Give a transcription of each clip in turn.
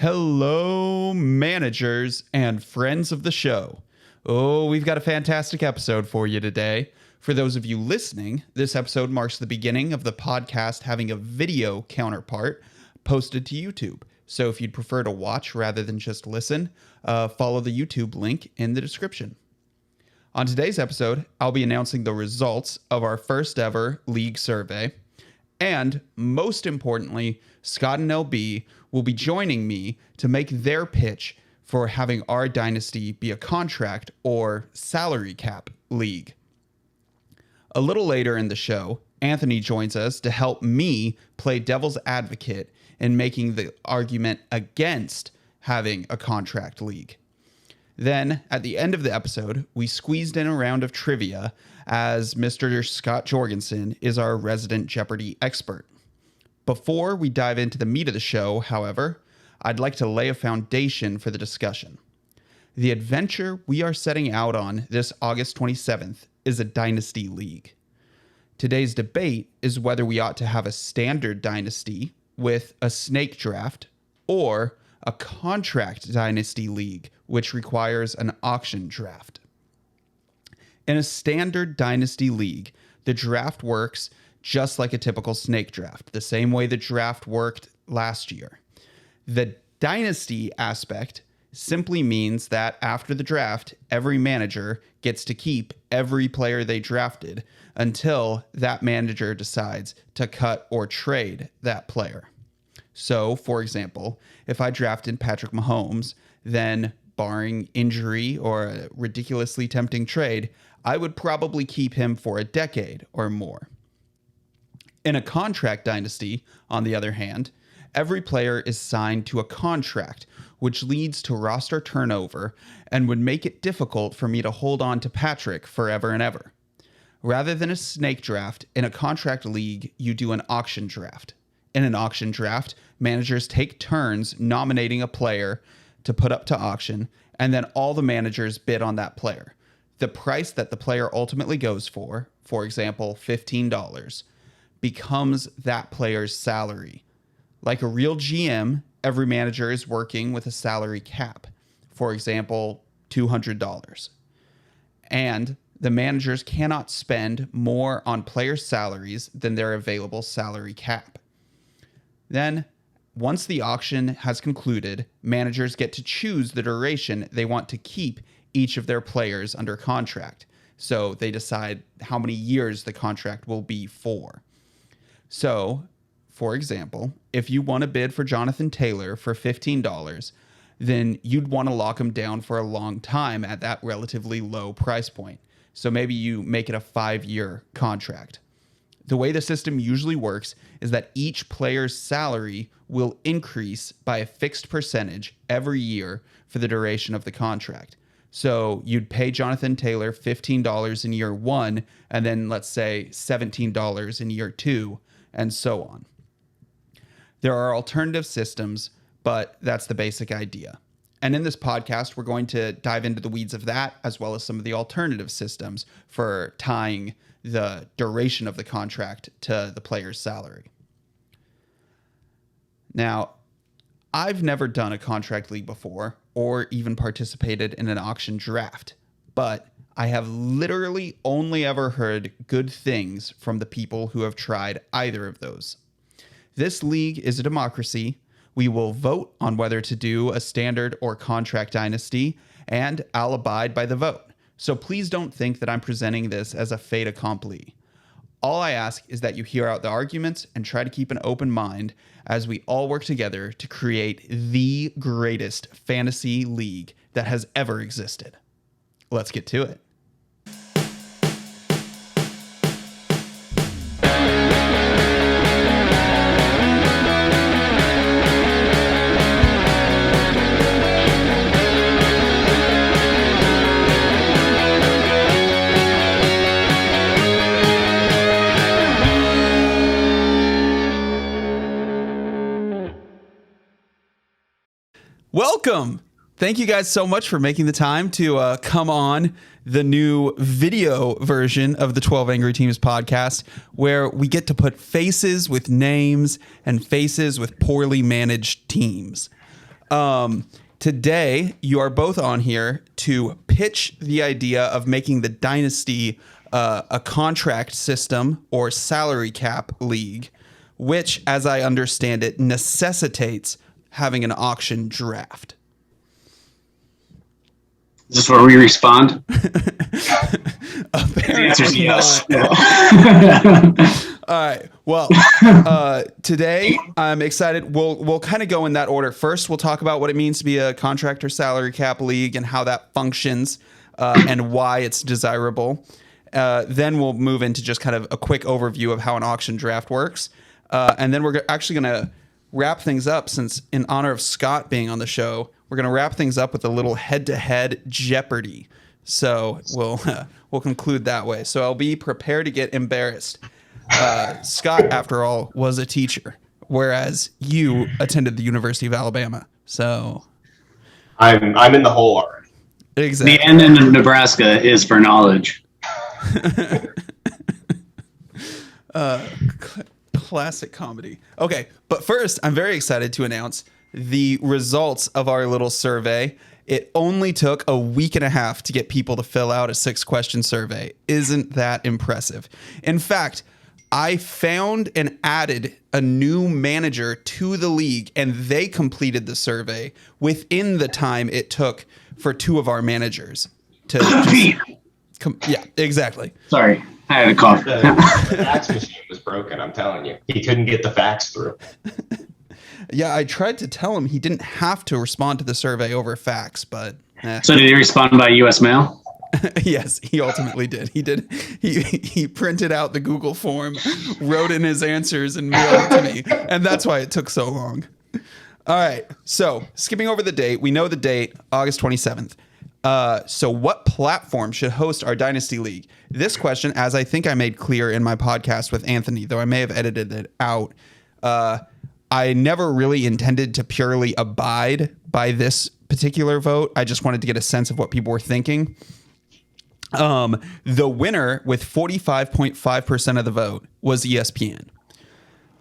Hello, managers and friends of the show. Oh, we've got a fantastic episode for you today. For those of you listening, this episode marks the beginning of the podcast having a video counterpart posted to YouTube. So if you'd prefer to watch rather than just listen, follow the YouTube link in the description. On today's episode, I'll be announcing the results of our first ever league survey. And most importantly, Scott and LB will be joining me to make their pitch for having our dynasty be a contract or salary cap league. A little later in the show, Anthony joins us to help me play devil's advocate in making the argument against having a contract league. Then, at the end of the episode, we squeezed in a round of trivia as Mr. Scott Jorgensen is our resident Jeopardy expert. Before we dive into the meat of the show, however, I'd like to lay a foundation for the discussion. The adventure we are setting out on this August 27th is a dynasty league. Today's debate is whether we ought to have a standard dynasty with a snake draft or a contract dynasty league, which requires an auction draft. In a standard dynasty league, the draft works just like a typical snake draft, the same way the draft worked last year. The dynasty aspect simply means that after the draft, every manager gets to keep every player they drafted until that manager decides to cut or trade that player. So, for example, if I drafted Patrick Mahomes, then barring injury or a ridiculously tempting trade, I would probably keep him for a decade or more. In a contract dynasty, on the other hand, every player is signed to a contract, which leads to roster turnover and would make it difficult for me to hold on to Patrick forever and ever. Rather than a snake draft, in a contract league, you do an auction draft. In an auction draft, managers take turns nominating a player to put up to auction, and then all the managers bid on that player. The price that the player ultimately goes for example, $15, becomes that player's salary. Like a real GM, every manager is working with a salary cap, for example, $200. And the managers cannot spend more on player salaries than their available salary cap. Then, once the auction has concluded, managers get to choose the duration they want to keep each of their players under contract. So they decide how many years the contract will be for. So, for example, if you want to bid for Jonathan Taylor for $15, then you'd want to lock him down for a long time at that relatively low price point. So maybe you make it a 5-year contract. The way the system usually works is that each player's salary will increase by a fixed percentage every year for the duration of the contract. So you'd pay Jonathan Taylor $15 in year 1, and then let's say $17 in year 2, and so on. There are alternative systems, but that's the basic idea. And in this podcast, we're going to dive into the weeds of that, as well as some of the alternative systems for tying the duration of the contract to the player's salary. Now, I've never done a contract league before or even participated in an auction draft, but I have literally only ever heard good things from the people who have tried either of those. This league is a democracy. We will vote on whether to do a standard or contract dynasty, and I'll abide by the vote. So please don't think that I'm presenting this as a fait accompli. All I ask is that you hear out the arguments and try to keep an open mind as we all work together to create the greatest fantasy league that has ever existed. Let's get to it. Welcome. Thank you guys so much for making the time to come on the new video version of the 12 Angry Teams podcast, where we get to put faces with names and faces with poorly managed teams. Today, you are both on here to pitch the idea of making the Dynasty a contract system or salary cap league, which, as I understand it, necessitates having an auction draft. Is this where we respond? Apparently The answer is yes. All right. Well, today I'm excited. We'll kind of go in that order. First, we'll talk about what it means to be a contractor salary cap league and how that functions and why it's desirable. Then we'll move into just kind of a quick overview of how an auction draft works. And then we're actually going to wrap things up, since in honor of Scott being on the show, we're going to wrap things up with a little head-to-head Jeopardy. So we'll conclude that way. So I'll be prepared to get embarrassed. Scott, after all, was a teacher, whereas you attended the University of Alabama. So I'm in the hole already. Exactly. The N in Nebraska is for knowledge. Classic comedy. Okay, but first, I'm very excited to announce the results of our little survey. It only took a week and a half to get people to fill out a 6-question survey. Isn't that impressive? In fact, I found and added a new manager to the league, and they completed the survey within the time it took for 2 of our managers to yeah, exactly. Sorry, I had a cough. The fax machine was broken, I'm telling you. He couldn't get the fax through. Yeah, I tried to tell him he didn't have to respond to the survey over fax, but... So did he respond by U.S. mail? Yes, he ultimately did. He did. He printed out the Google form, wrote in his answers, and mailed it to me. And that's why it took so long. All right. So skipping over the date, we know the date, August 27th. So what platform should host our Dynasty League? This question, as I think I made clear in my podcast with Anthony, though I may have edited it out, I never really intended to purely abide by this particular vote. I just wanted to get a sense of what people were thinking. The winner with 45.5% of the vote was ESPN.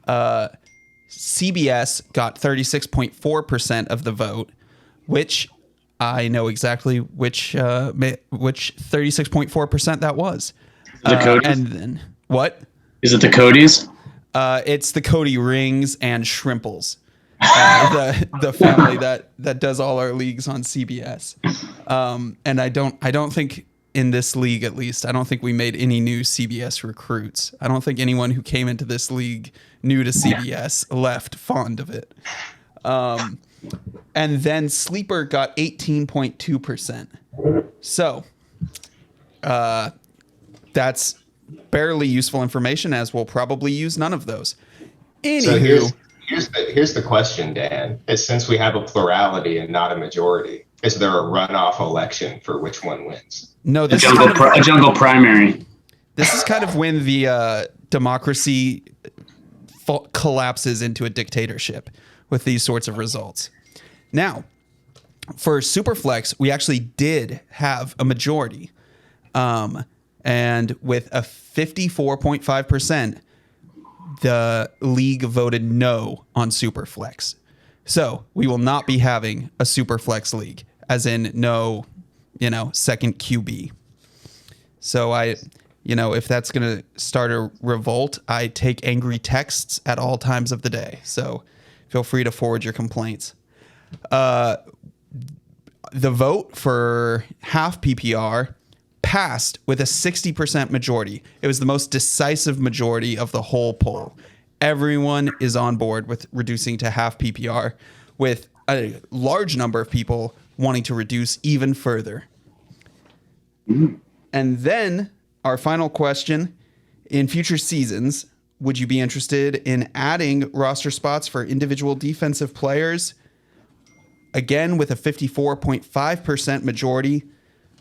CBS got 36.4% of the vote, which I know exactly which 36.4% that was. The Cody's? And then what? Is it the Cody's? It's the Cody Rings and Shrimples, the family that does all our leagues on CBS. And I don't think in this league, at least, I don't think we made any new CBS recruits. I don't think anyone who came into this league new to CBS left fond of it. And then Sleeper got 18.2%. So that's barely useful information, as we'll probably use none of those. Anywho, so here's the question, Dan. Is since we have a plurality and not a majority, is there a runoff election for which one wins? No, A jungle primary. This is kind of when the democracy collapses into a dictatorship with these sorts of results. Now, for Superflex, we actually did have a majority. And with a 54.5%, the league voted no on Superflex. So we will not be having a Superflex league, as in no, second QB. So if that's going to start a revolt, I take angry texts at all times of the day. So feel free to forward your complaints. The vote for half PPR passed with a 60% majority. It was the most decisive majority of the whole poll. Everyone is on board with reducing to half PPR, with a large number of people wanting to reduce even further. And then our final question: in future seasons, would you be interested in adding roster spots for individual defensive players? Again, with a 54.5% majority,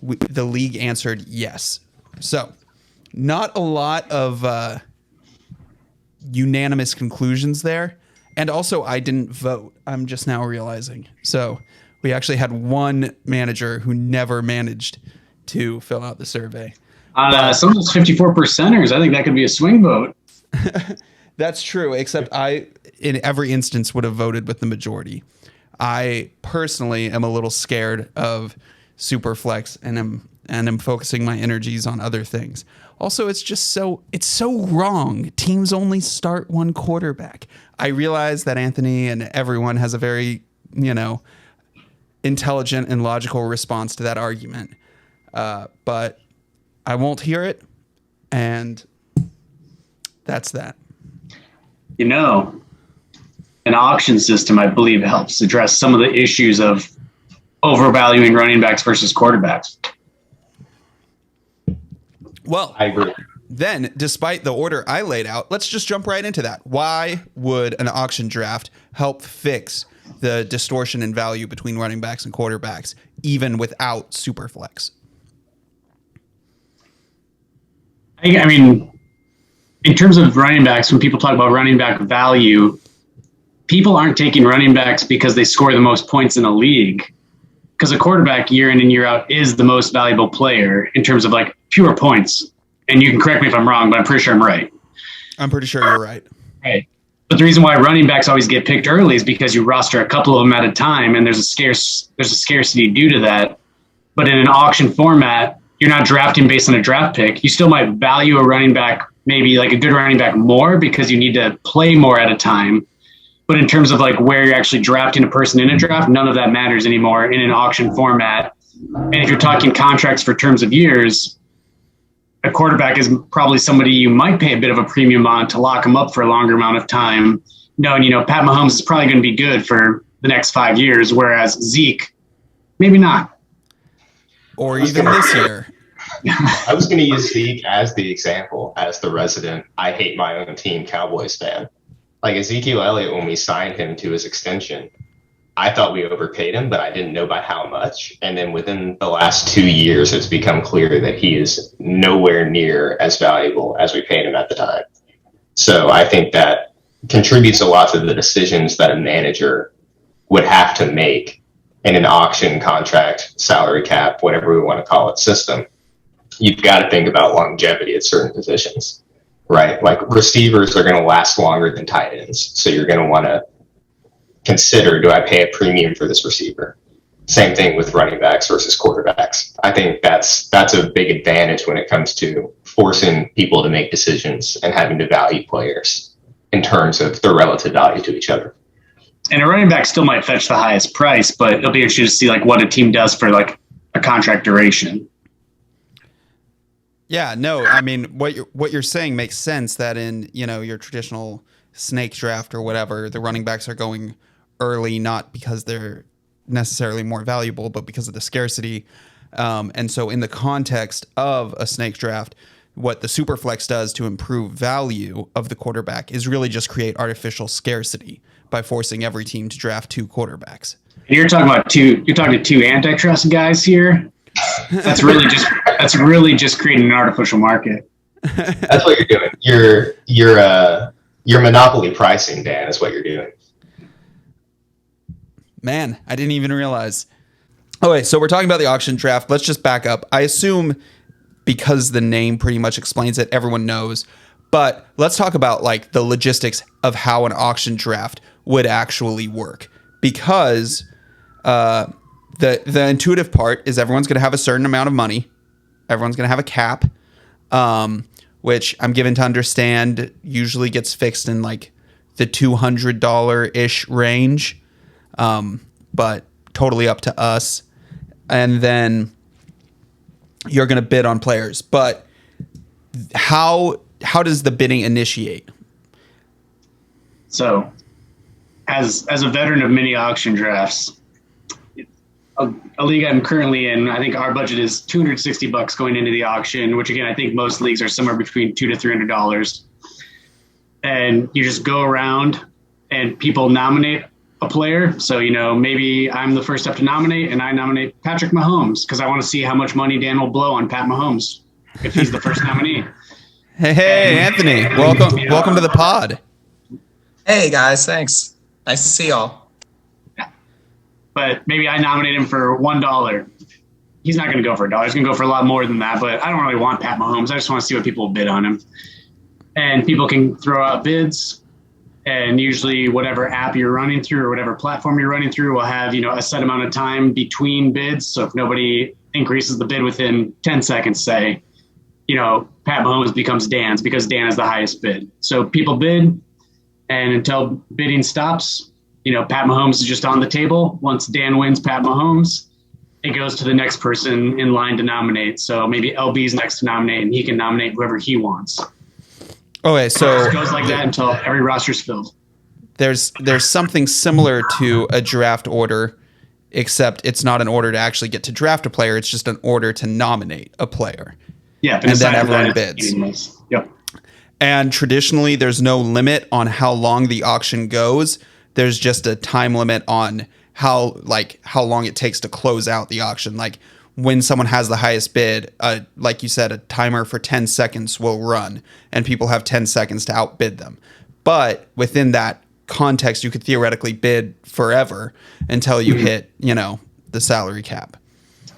the league answered yes. So not a lot of unanimous conclusions there. And also, I didn't vote. I'm just now realizing. So we actually had one manager who never managed to fill out the survey. Some of those 54%ers, I think that could be a swing vote. That's true, except I, in every instance, would have voted with the majority. I personally am a little scared of Superflex and am focusing my energies on other things. Also, it's so wrong. Teams only start one quarterback. I realize that Anthony and everyone has a very, intelligent and logical response to that argument. But I won't hear it. And that's that. An auction system, I believe, helps address some of the issues of overvaluing running backs versus quarterbacks. Well, I agree. Then, despite the order I laid out, let's just jump right into that. Why would an auction draft help fix the distortion in value between running backs and quarterbacks, even without Superflex? I mean, in terms of running backs, when people talk about running back value, people aren't taking running backs because they score the most points in a league. Because a quarterback year in and year out is the most valuable player in terms of like pure points. And you can correct me if I'm wrong, but I'm pretty sure I'm right. I'm pretty sure you're right. Right. But the reason why running backs always get picked early is because you roster a couple of them at a time, and there's a scarcity due to that. But in an auction format, you're not drafting based on a draft pick. You still might value a running back, maybe like a good running back, more because you need to play more at a time. But in terms of like where you're actually drafting a person in a draft, none of that matters anymore in an auction format. And if you're talking contracts for terms of years, a quarterback is probably somebody you might pay a bit of a premium on to lock him up for a longer amount of time. Knowing, Pat Mahomes is probably going to be good for the next 5 years, whereas Zeke, maybe not. Or even this year. I was going to use Zeke as the example, as the resident I hate my own team Cowboys fan. Like Ezekiel Elliott, when we signed him to his extension, I thought we overpaid him, but I didn't know by how much. And then within the last 2 years, it's become clear that he is nowhere near as valuable as we paid him at the time. So I think that contributes a lot to the decisions that a manager would have to make in an auction contract, salary cap, whatever we want to call it, system. You've got to think about longevity at certain positions, right? Like receivers are going to last longer than tight ends. So you're going to want to consider, do I pay a premium for this receiver? Same thing with running backs versus quarterbacks. I think that's a big advantage when it comes to forcing people to make decisions and having to value players in terms of their relative value to each other. And a running back still might fetch the highest price, but it'll be interesting to see like what a team does for like a contract duration. Yeah, no, I mean what you're saying makes sense that in, your traditional snake draft or whatever, the running backs are going early not because they're necessarily more valuable, but because of the scarcity. And so in the context of a snake draft, what the Superflex does to improve value of the quarterback is really just create artificial scarcity by forcing every team to draft 2 quarterbacks. And you're talking to 2 antitrust guys here. That's really just creating an artificial market. That's what you're doing. You're monopoly pricing, Dan, is what you're doing. Man, I didn't even realize. Okay, so we're talking about the auction draft. Let's just back up. I assume because the name pretty much explains it, everyone knows. But let's talk about like the logistics of how an auction draft would actually work. Because the intuitive part is everyone's going to have a certain amount of money. Everyone's going to have a cap, which I'm given to understand usually gets fixed in like the $200-ish range. But totally up to us. And then you're going to bid on players. But how does the bidding initiate? So as a veteran of many auction drafts, a league I'm currently in, I think our budget is $260 going into the auction, which again, I think most leagues are somewhere between $200 to $300. And you just go around and people nominate a player. So, maybe I'm the first up to nominate, and I nominate Patrick Mahomes because I want to see how much money Dan will blow on Pat Mahomes if he's the first nominee. Hey, Anthony, welcome to the pod. Hey guys, thanks. Nice to see y'all. But maybe I nominate him for $1. He's not going to go for $1. He's going to go for a lot more than that. But I don't really want Pat Mahomes. I just want to see what people bid on him. And people can throw out bids. And usually whatever app you're running through or whatever platform you're running through will have, a set amount of time between bids. So if nobody increases the bid within 10 seconds, say, Pat Mahomes becomes Dan's because Dan is the highest bid. So people bid, and until bidding stops, Pat Mahomes is just on the table. Once Dan wins Pat Mahomes, it goes to the next person in line to nominate. So maybe LB's next to nominate, and he can nominate whoever he wants. Okay, so it goes like that until every roster's filled. There's something similar to a draft order, except it's not an order to actually get to draft a player. It's just an order to nominate a player. Yeah, and then everyone bids. Yep. And traditionally, there's no limit on how long the auction goes. There's just a time limit on how long it takes to close out the auction. Like when someone has the highest bid, like you said, a timer for 10 seconds will run, and people have 10 seconds to outbid them. But within that context, you could theoretically bid forever until you hit, the salary cap.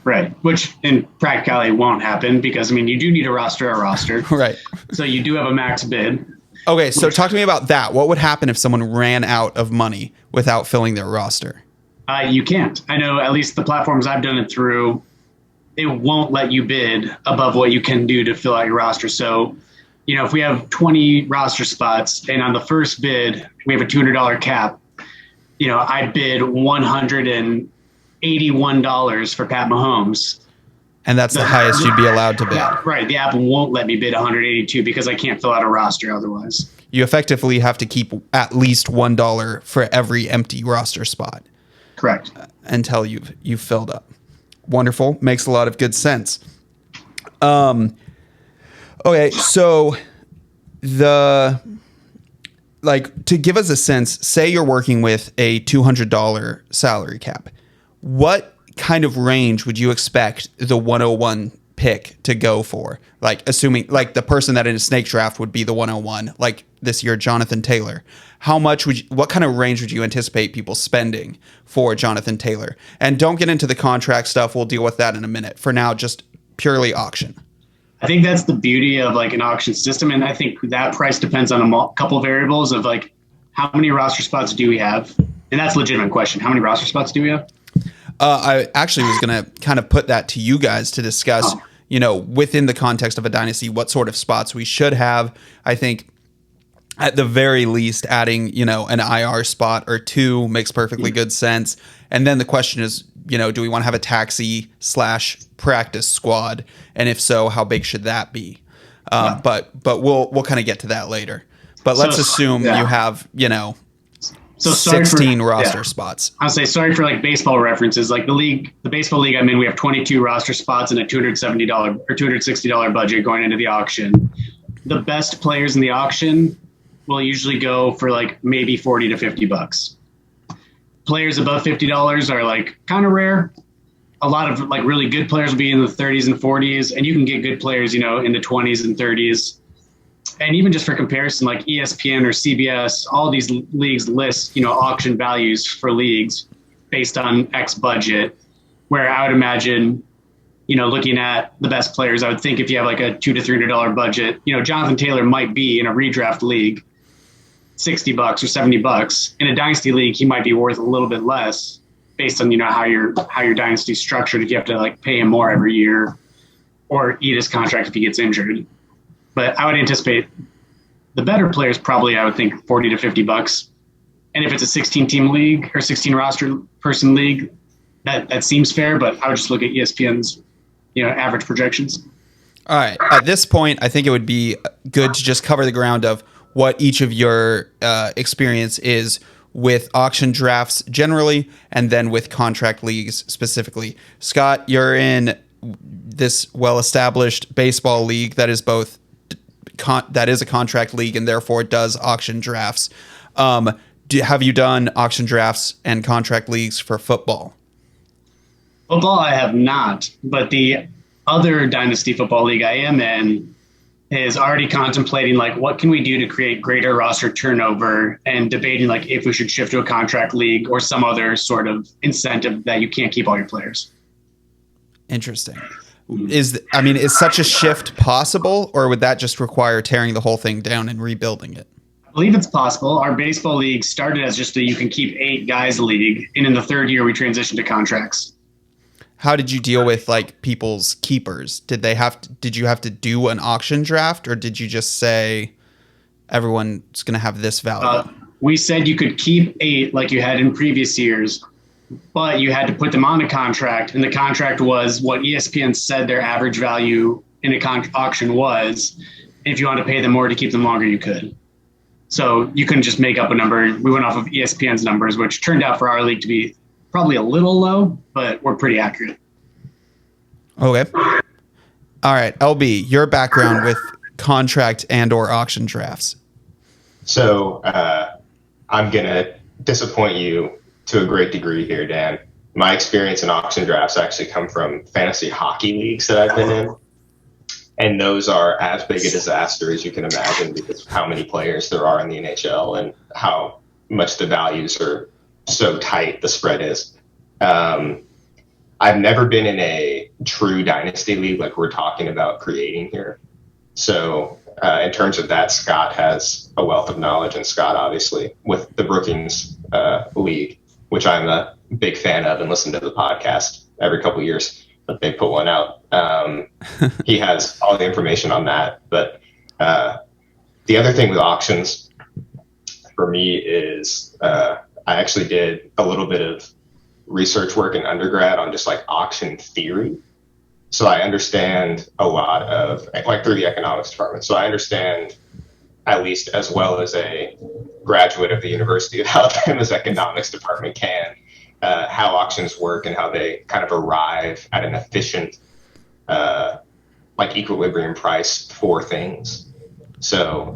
Right, which in practicality won't happen because, you do need a roster. Right. So you do have a max bid. Okay, so talk to me about that. What would happen if someone ran out of money without filling their roster? You can't. I know at least the platforms I've done it through, it won't let you bid above what you can do to fill out your roster. So, if we have 20 roster spots and on the first bid, we have a $200 cap, I bid $181 for Pat Mahomes. And that's the highest you'd be allowed to bid. Right. The app won't let me bid 182 because I can't fill out a roster otherwise. You effectively have to keep at least $1 for every empty roster spot. Correct. Until you've filled up. Wonderful. Makes a lot of good sense. Okay, so to give us a sense, say you're working with a $200 salary cap. What kind of range would you expect the 101 pick to go for? Like assuming the person that in a snake draft would be the 101, like this year, Jonathan Taylor. What kind of range would you anticipate people spending for Jonathan Taylor? And don't get into the contract stuff. We'll deal with that in a minute. For now, just purely auction. I think that's the beauty of an auction system. And I think that price depends on a couple variables of how many roster spots do we have? And that's a legitimate question. How many roster spots do we have? I actually was going to kind of put that to you guys to discuss, within the context of a dynasty, what sort of spots we should have. I think at the very least, adding, an IR spot or two makes perfectly good sense. And then the question is, do we want to have a taxi/practice squad? And if so, how big should that be? But we'll kind of get to that later. But let's assume you have, 16 roster spots. I'll say sorry for baseball references. The baseball league I'm in, we have 22 roster spots and a $270 or $260 budget going into the auction. The best players in the auction will usually go for maybe $40 to $50. Players above $50 are kind of rare. A lot of really good players will be in the 30s and 40s, and you can get good players, in the 20s and 30s. And even just for comparison, ESPN or CBS, all these leagues list, auction values for leagues based on X budget, where I would imagine, looking at the best players, I would think if you have a $200 to $300 budget, Jonathan Taylor might be in a redraft league $60 or $70. In a dynasty league, he might be worth a little bit less based on, how your dynasty is structured. If you have to pay him more every year or eat his contract if he gets injured. But I would anticipate the better players probably, I would think, $40 to $50. And if it's a 16-team league or 16 roster person league, that seems fair. But I would just look at ESPN's, average projections. All right. At this point, I think it would be good to just cover the ground of what each of your experience is with auction drafts generally, and then with contract leagues specifically. Scott, you're in this well-established baseball league that is both that is a contract league and therefore does auction drafts. Have you done auction drafts and contract leagues for football? Football, I have not, but the other dynasty football league I am in is already contemplating what can we do to create greater roster turnover, and debating if we should shift to a contract league or some other sort of incentive that you can't keep all your players. Interesting. Is such a shift possible, or would that just require tearing the whole thing down and rebuilding it? I believe it's possible. Our baseball league started as just a you can keep 8 guys league, and in the third year we transitioned to contracts. How did you deal with like people's keepers? Did you have to do an auction draft, or did you just say everyone's going to have this value? We said you could keep 8 like you had in previous years, but you had to put them on a contract, and the contract was what ESPN said their average value in a auction was. And if you wanted to pay them more to keep them longer, you could. So you couldn't just make up a number. We went off of ESPN's numbers, which turned out for our league to be probably a little low, but we're pretty accurate. Okay. All right, LB, your background with contract and or auction drafts. So I'm going to disappoint you to a great degree here, Dan. My experience in auction drafts actually come from fantasy hockey leagues that I've been in. And those are as big a disaster as you can imagine because of how many players there are in the NHL and how much the values are so tight, the spread is. I've never been in a true dynasty league like we're talking about creating here. So in terms of that, Scott has a wealth of knowledge, and Scott, obviously, with the Brookings League, which I'm a big fan of and listen to the podcast every couple of years that they put one out. He has all the information on that. But the other thing with auctions for me is I actually did a little bit of research work in undergrad on just like auction theory. So I understand a lot of, like through the economics department. So I understand, at least as well as a graduate of the University of Alabama's economics department can, how auctions work and how they kind of arrive at an efficient, like equilibrium price for things. So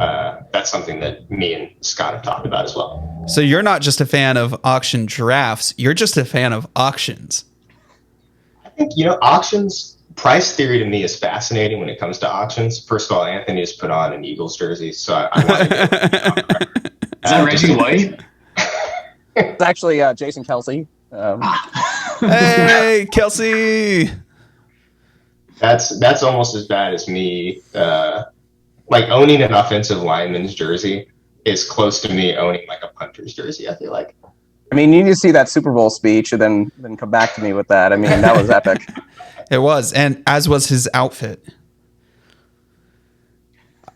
that's something that me and Scott have talked about as well. So you're not just a fan of auction drafts, you're just a fan of auctions. I think, auctions, price theory to me is fascinating when it comes to auctions. First of all, Anthony has put on an Eagles jersey, so I want to Is that Reggie White? It's actually Jason Kelsey. Hey, Kelsey! That's almost as bad as me. Like owning an offensive lineman's jersey is close to me owning like a punter's jersey, I feel like. I mean, you need to see that Super Bowl speech and then come back to me with that. I mean, that was epic. It was, and as was his outfit.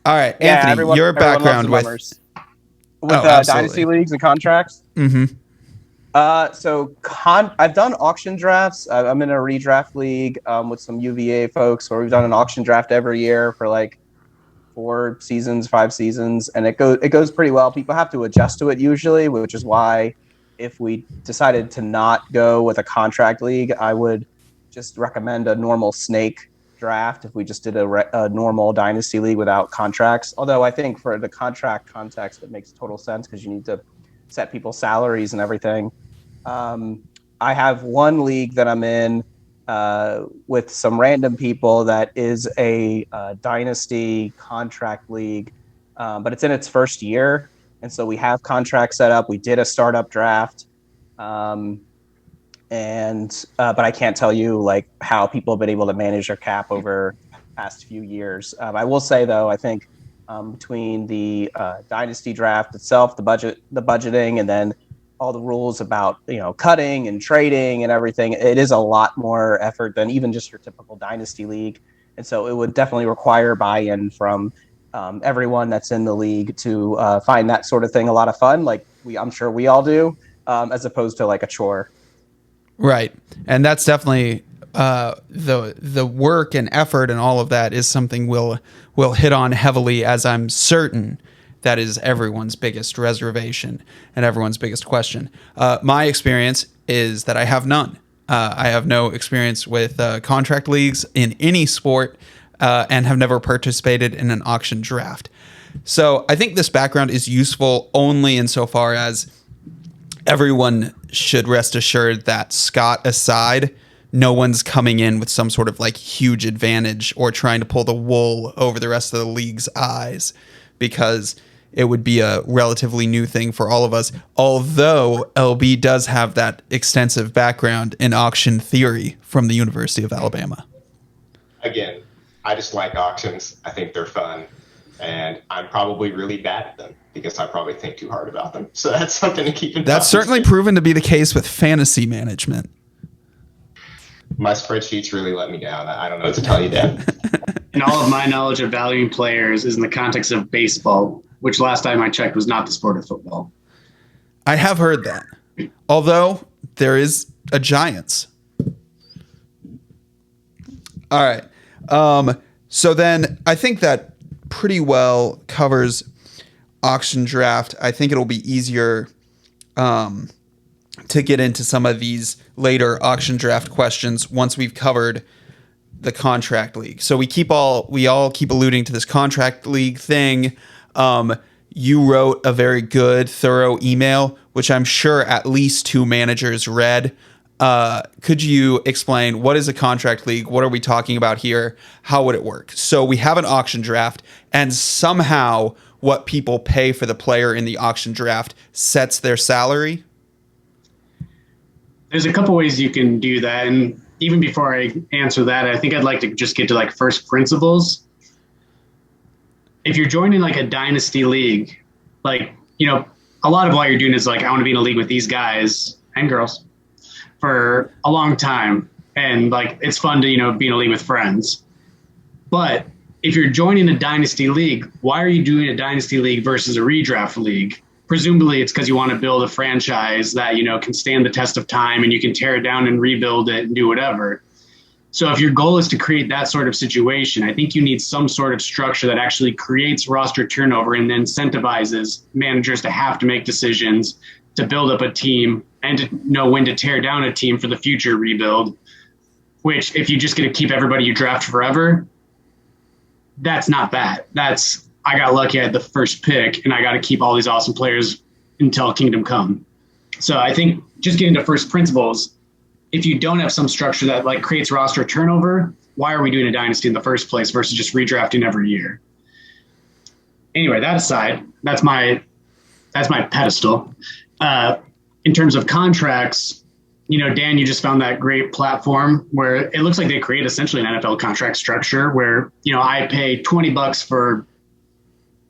All right, Yeah, Anthony, your background with dynasty leagues and contracts. Mm-hmm. I've done auction drafts. I'm in a redraft league with some UVA folks where we've done an auction draft every year for like 5 seasons, and it goes pretty well. People have to adjust to it usually, which is why if we decided to not go with a contract league, I would just recommend a normal snake draft if we just did a normal dynasty league without contracts. Although I think for the contract context, it makes total sense because you need to set people's salaries and everything. I have one league that I'm in with some random people that is a dynasty contract league, but it's in its first year. And so we have contracts set up. We did a startup draft. But I can't tell you like how people have been able to manage their cap over the past few years. I will say though, I think between the dynasty draft itself, the budgeting, and then all the rules about cutting and trading and everything, it is a lot more effort than even just your typical dynasty league. And so it would definitely require buy-in from everyone that's in the league to find that sort of thing a lot of fun. Like I'm sure we all do, as opposed to like a chore. Right. And that's definitely the work and effort and all of that is something we'll hit on heavily, as I'm certain that is everyone's biggest reservation and everyone's biggest question. My experience is that I have none. I have no experience with contract leagues in any sport and have never participated in an auction draft. So I think this background is useful only insofar as everyone should rest assured that, Scott aside, no one's coming in with some sort of like huge advantage or trying to pull the wool over the rest of the league's eyes, because it would be a relatively new thing for all of us. Although LB does have that extensive background in auction theory from the University of Alabama. Again, I just like auctions. I think they're fun. And I'm probably really bad at them because I probably think too hard about them. So that's something to keep in mind. That's certainly proven to be the case with fantasy management. My spreadsheets really let me down. I don't know what to tell you, Dan. And all of my knowledge of valuing players is in the context of baseball, which last time I checked was not the sport of football. I have heard that. Although there is a Giants. All right. So then I think that pretty well covers auction draft. I think it'll be easier to get into some of these later auction draft questions once we've covered the contract league. So we all keep alluding to this contract league thing. You wrote a very good, thorough email, which I'm sure at least 2 managers read. Could you explain what is a contract league? What are we talking about here? How would it work? So we have an auction draft, and somehow what people pay for the player in the auction draft sets their salary. There's a couple ways you can do that. And even before I answer that, I think I'd like to just get to like first principles. If you're joining like a dynasty league, like, you know, a lot of what you're doing is like, I want to be in a league with these guys and girls for a long time. And like, it's fun to, you know, be in a league with friends. But if you're joining a dynasty league, why are you doing a dynasty league versus a redraft league? Presumably it's because you want to build a franchise that, you know, can stand the test of time and you can tear it down and rebuild it and do whatever. So if your goal is to create that sort of situation, I think you need some sort of structure that actually creates roster turnover and incentivizes managers to have to make decisions to build up a team and to know when to tear down a team for the future rebuild, which if you just get to keep everybody you draft forever, that's not bad. That's, I got lucky at the first pick and I got to keep all these awesome players until Kingdom Come. So I think just getting to first principles, if you don't have some structure that like creates roster turnover, why are we doing a dynasty in the first place versus just redrafting every year? Anyway, that aside, that's my pedestal. In terms of contracts, you know, Dan, you just found that great platform where it looks like they create essentially an NFL contract structure where, you know, I pay $20 for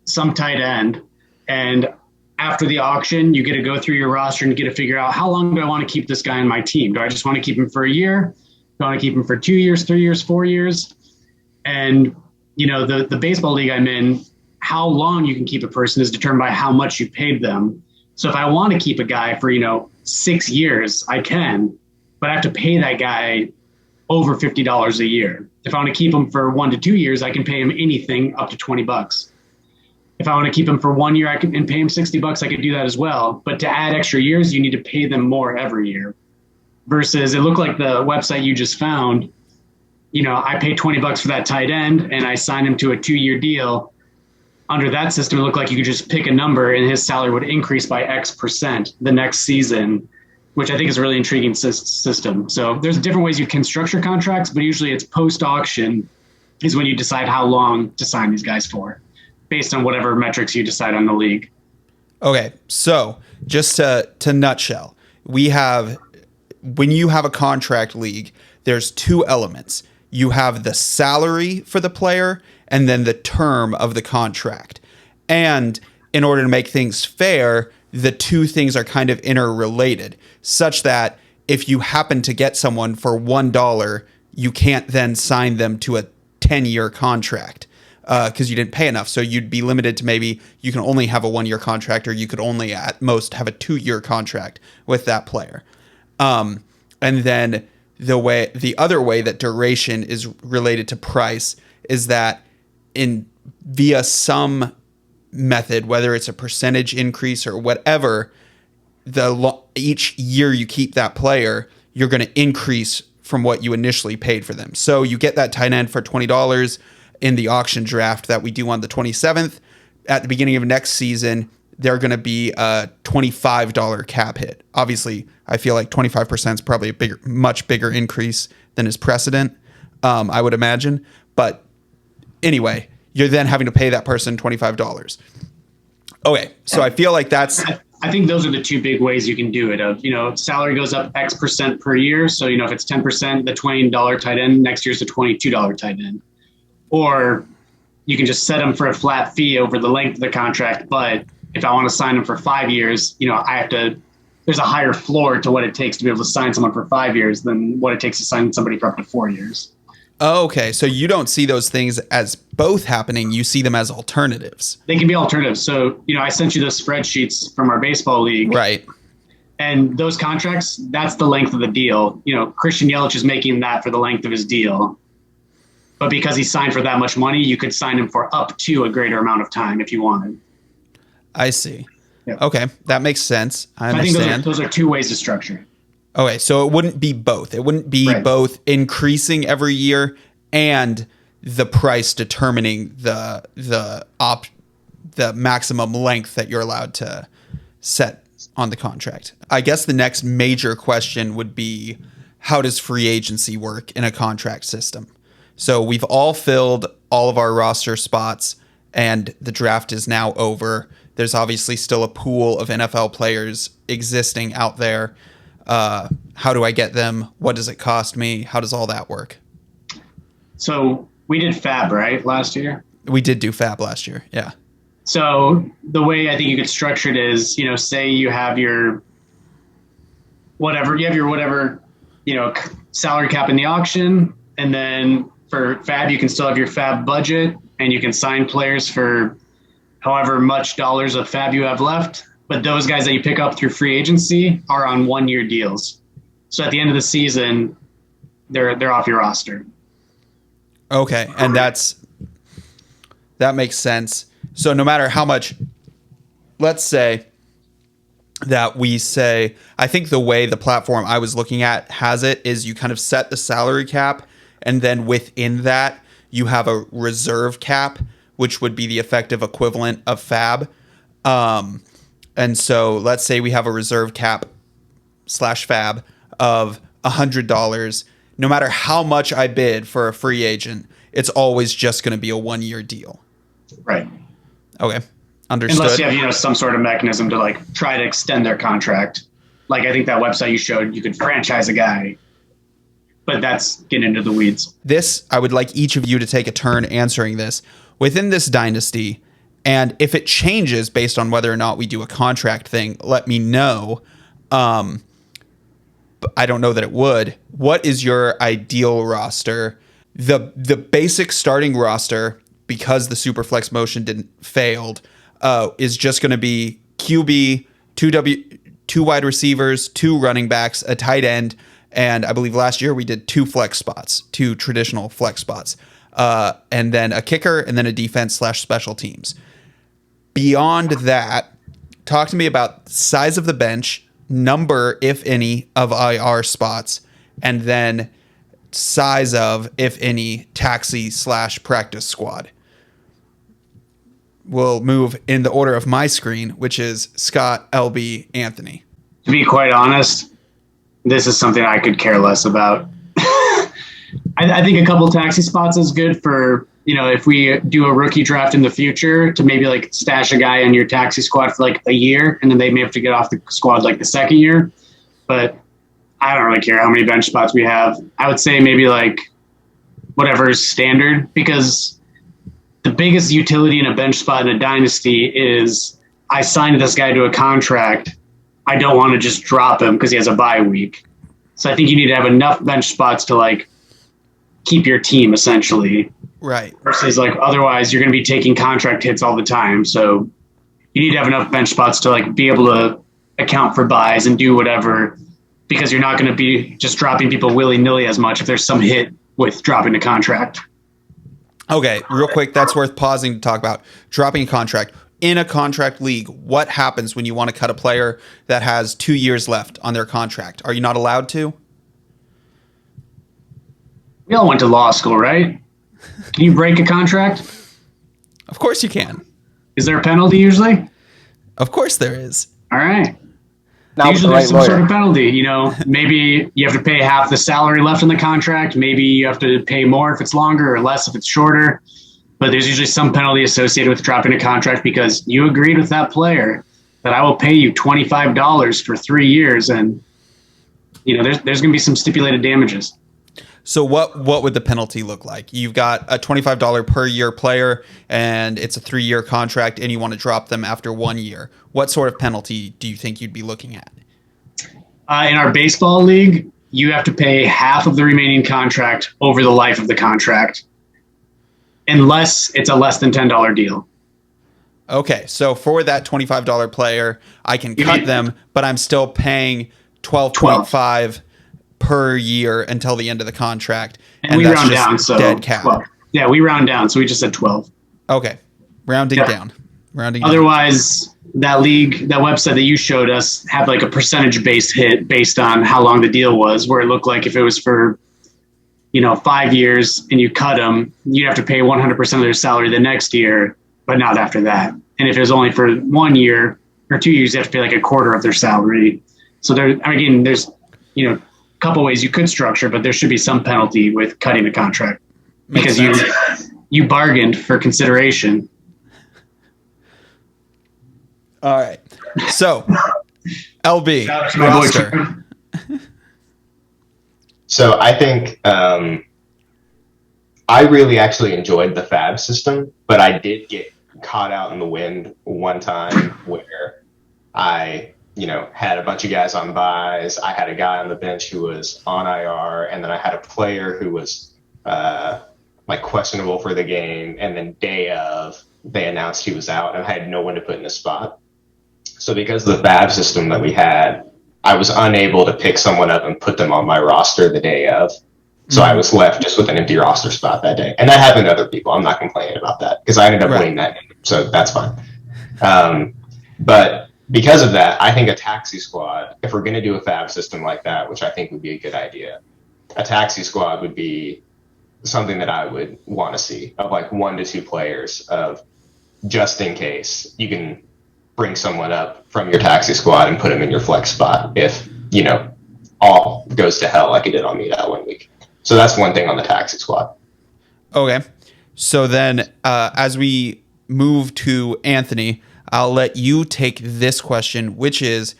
some tight end, and after the auction, you get to go through your roster and get to figure out how long do I want to keep this guy on my team? Do I just want to keep him for a year? Do I want to keep him for 2 years, 3 years, 4 years? And, you know, the baseball league I'm in, how long you can keep a person is determined by how much you paid them. So if I want to keep a guy for, you know, 6 years, I can, but I have to pay that guy over $50 a year. If I want to keep him for 1 to 2 years, I can pay him anything up to $20. If I want to keep him for 1 year, and pay him $60, I could do that as well. But to add extra years, you need to pay them more every year. Versus it looked like the website you just found, you know, I pay $20 for that tight end and I sign him to a 2-year deal. Under that system, it looked like you could just pick a number and his salary would increase by X% the next season, which I think is a really intriguing system. So there's different ways you can structure contracts, but usually it's post-auction is when you decide how long to sign these guys for, based on whatever metrics you decide on the league. Okay, so just to nutshell, when you have a contract league, there's 2 elements. You have the salary for the player and then the term of the contract. And in order to make things fair, the 2 things are kind of interrelated, such that if you happen to get someone for $1, you can't then sign them to a 10-year contract because you didn't pay enough. So you'd be limited to maybe you can only have a 1-year contract, or you could only at most have a 2-year contract with that player. And then the other way that duration is related to price is that via some method, whether it's a percentage increase or whatever, each year you keep that player, you're going to increase from what you initially paid for them. So you get that tight end for $20 in the auction draft that we do on the 27th. At the beginning of next season, they're going to be a $25 cap hit. Obviously, I feel like 25% is probably a much bigger increase than is precedent, I would imagine. But anyway, you're then having to pay that person $25. Okay, so I feel like that's... I think those are the 2 big ways you can do it. You know, salary goes up X% per year. So, you know, if it's 10%, the $20 tight end, next year's the $22 tight end. Or, you can just set them for a flat fee over the length of the contract. But if I want to sign them for 5 years, there's a higher floor to what it takes to be able to sign someone for 5 years than what it takes to sign somebody for up to 4 years. Oh, okay. So you don't see those things as both happening. You see them as alternatives. They can be alternatives. So, I sent you the spreadsheets from our baseball league. Right. And those contracts, that's the length of the deal. Christian Yelich is making that for the length of his deal. But because he signed for that much money, you could sign him for up to a greater amount of time if you wanted. I see. Yeah. Okay. That makes sense. I understand. I think those are two ways to structure. Okay, so it wouldn't be both. It wouldn't be both increasing every year and the price determining the maximum length that you're allowed to set on the contract. I guess the next major question would be, how does free agency work in a contract system? So we've all filled all of our roster spots and the draft is now over. There's obviously still a pool of NFL players existing out there. How do I get them? What does it cost me? How does all that work? So we did Fab, right, last year? We did do Fab last year, yeah. So the way I think you could structure it is, say you have your whatever, salary cap in the auction, and then for Fab, you can still have your Fab budget, and you can sign players for however much dollars of Fab you have left. But those guys that you pick up through free agency are on 1-year deals. So at the end of the season, they're off your roster. Okay, and that makes sense. So no matter how much, let's say that I think the way the platform I was looking at has it is you kind of set the salary cap, and then within that you have a reserve cap, which would be the effective equivalent of Fab. And so let's say we have a reserve cap /Fab of $100. No matter how much I bid for a free agent, it's always just going to be a 1-year deal. Right. Okay. Understood. Unless you have, some sort of mechanism to try to extend their contract. Like I think that website you showed, you could franchise a guy, but that's getting into the weeds. I would like each of you to take a turn answering this. Within this dynasty, and if it changes based on whether or not we do a contract thing, let me know. But I don't know that it would. What is your ideal roster? The basic starting roster, because the Superflex motion failed, is just going to be QB, two wide receivers, 2 running backs, a tight end, and I believe last year we did 2 traditional flex spots, and then a kicker, and then a defense / special teams. Beyond that, talk to me about size of the bench, number, if any, of IR spots, and then size of, if any, taxi / practice squad. We'll move in the order of my screen, which is Scott, LB, Anthony. To be quite honest, this is something I could care less about. I think a couple taxi spots is good for, if we do a rookie draft in the future, to maybe stash a guy on your taxi squad for a year, and then they may have to get off the squad the second year. But I don't really care how many bench spots we have. I would say maybe whatever is standard, because the biggest utility in a bench spot in a dynasty is I signed this guy to a contract. I don't want to just drop him because he has a bye week. So I think you need to have enough bench spots to keep your team essentially. Right. Versus otherwise you're going to be taking contract hits all the time. So you need to have enough bench spots to be able to account for buys and do whatever, because you're not going to be just dropping people willy-nilly as much if there's some hit with dropping the contract. Okay, real quick, that's worth pausing to talk about. Dropping a contract. In a contract league, what happens when you want to cut a player that has 2 years left on their contract? Are you not allowed to? We all went to law school, right? Can you break a contract? Of course you can. Is there a penalty usually? Of course there is. All right. Now Usually the there's right some lawyer. sort of penalty. Maybe you have to pay half the salary left in the contract. Maybe you have to pay more if it's longer or less if it's shorter. But there's usually some penalty associated with dropping a contract because you agreed with that player that I will pay you $25 for 3 years. And, there's going to be some stipulated damages. So what would the penalty look like? You've got a $25 per year player, and it's a 3-year contract, and you want to drop them after 1 year. What sort of penalty do you think you'd be looking at? In our baseball league, you have to pay half of the remaining contract over the life of the contract, unless it's a less than $10 deal. Okay, so for that $25 player, I can cut them, but I'm still paying 12.5 per year until the end of the contract, and we round down, so dead cap. 12. Yeah, we round down, so we just said 12. Okay, rounding down. Otherwise, that website that you showed us had like a percentage based hit based on how long the deal was, where it looked like if it was for 5 years and you cut them, you'd have to pay 100% of their salary the next year, but not after that. And if it was only for 1 year or 2 years, you have to pay like a quarter of their salary. So there's a couple ways you could structure, but there should be some penalty with cutting the contract because you bargained for consideration. All right. So, LB, roster. So I think I really actually enjoyed the fab system, but I did get caught out in the wind one time where I had a bunch of guys on buys. I had a guy on the bench who was on IR, and then I had a player who was questionable for the game. And then day of, they announced he was out, and I had no one to put in his spot. So because of the fab system that we had, I was unable to pick someone up and put them on my roster the day of. So I was left just with an empty roster spot that day. And that happened to other people. I'm not complaining about that because I ended up winning that game. So that's fine. But because of that, I think a taxi squad, if we're going to do a fab system like that, which I think would be a good idea, a taxi squad would be something that I would want to see of like 1 to 2 players of just in case you can bring someone up from your taxi squad and put them in your flex spot if, all goes to hell like it did on me that 1 week. So that's one thing on the taxi squad. Okay. So then as we move to Anthony, I'll let you take this question, which is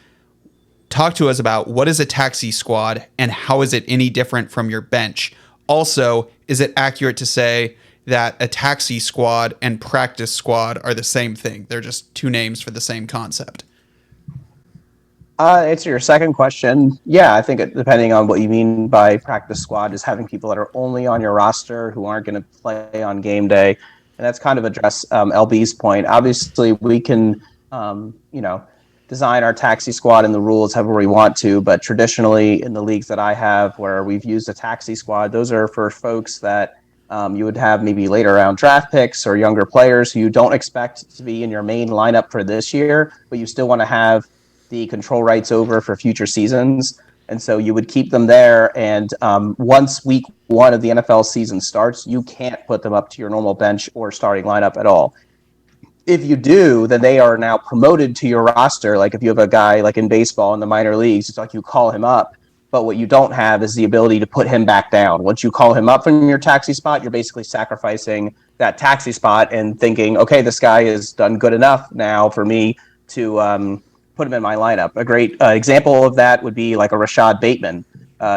talk to us about what is a taxi squad and how is it any different from your bench? Also, is it accurate to say that a taxi squad and practice squad are the same thing? They're just 2 names for the same concept. Answer your second question. Yeah, I think depending on what you mean by practice squad is having people that are only on your roster who aren't going to play on game day. And that's kind of address LB's point. Obviously, we can, design our taxi squad and the rules however we want to. But traditionally, in the leagues that I have where we've used a taxi squad, those are for folks that you would have maybe later round draft picks or younger players who you don't expect to be in your main lineup for this year, but you still want to have the control rights over for future seasons. And so you would keep them there. And once week 1 of the NFL season starts, you can't put them up to your normal bench or starting lineup at all. If you do, then they are now promoted to your roster. Like if you have a guy like in baseball in the minor leagues, it's like you call him up. But what you don't have is the ability to put him back down. Once you call him up from your taxi spot, you're basically sacrificing that taxi spot and thinking, okay, this guy has done good enough now for me to put him in my lineup. A great example of that would be like a Rashad Bateman.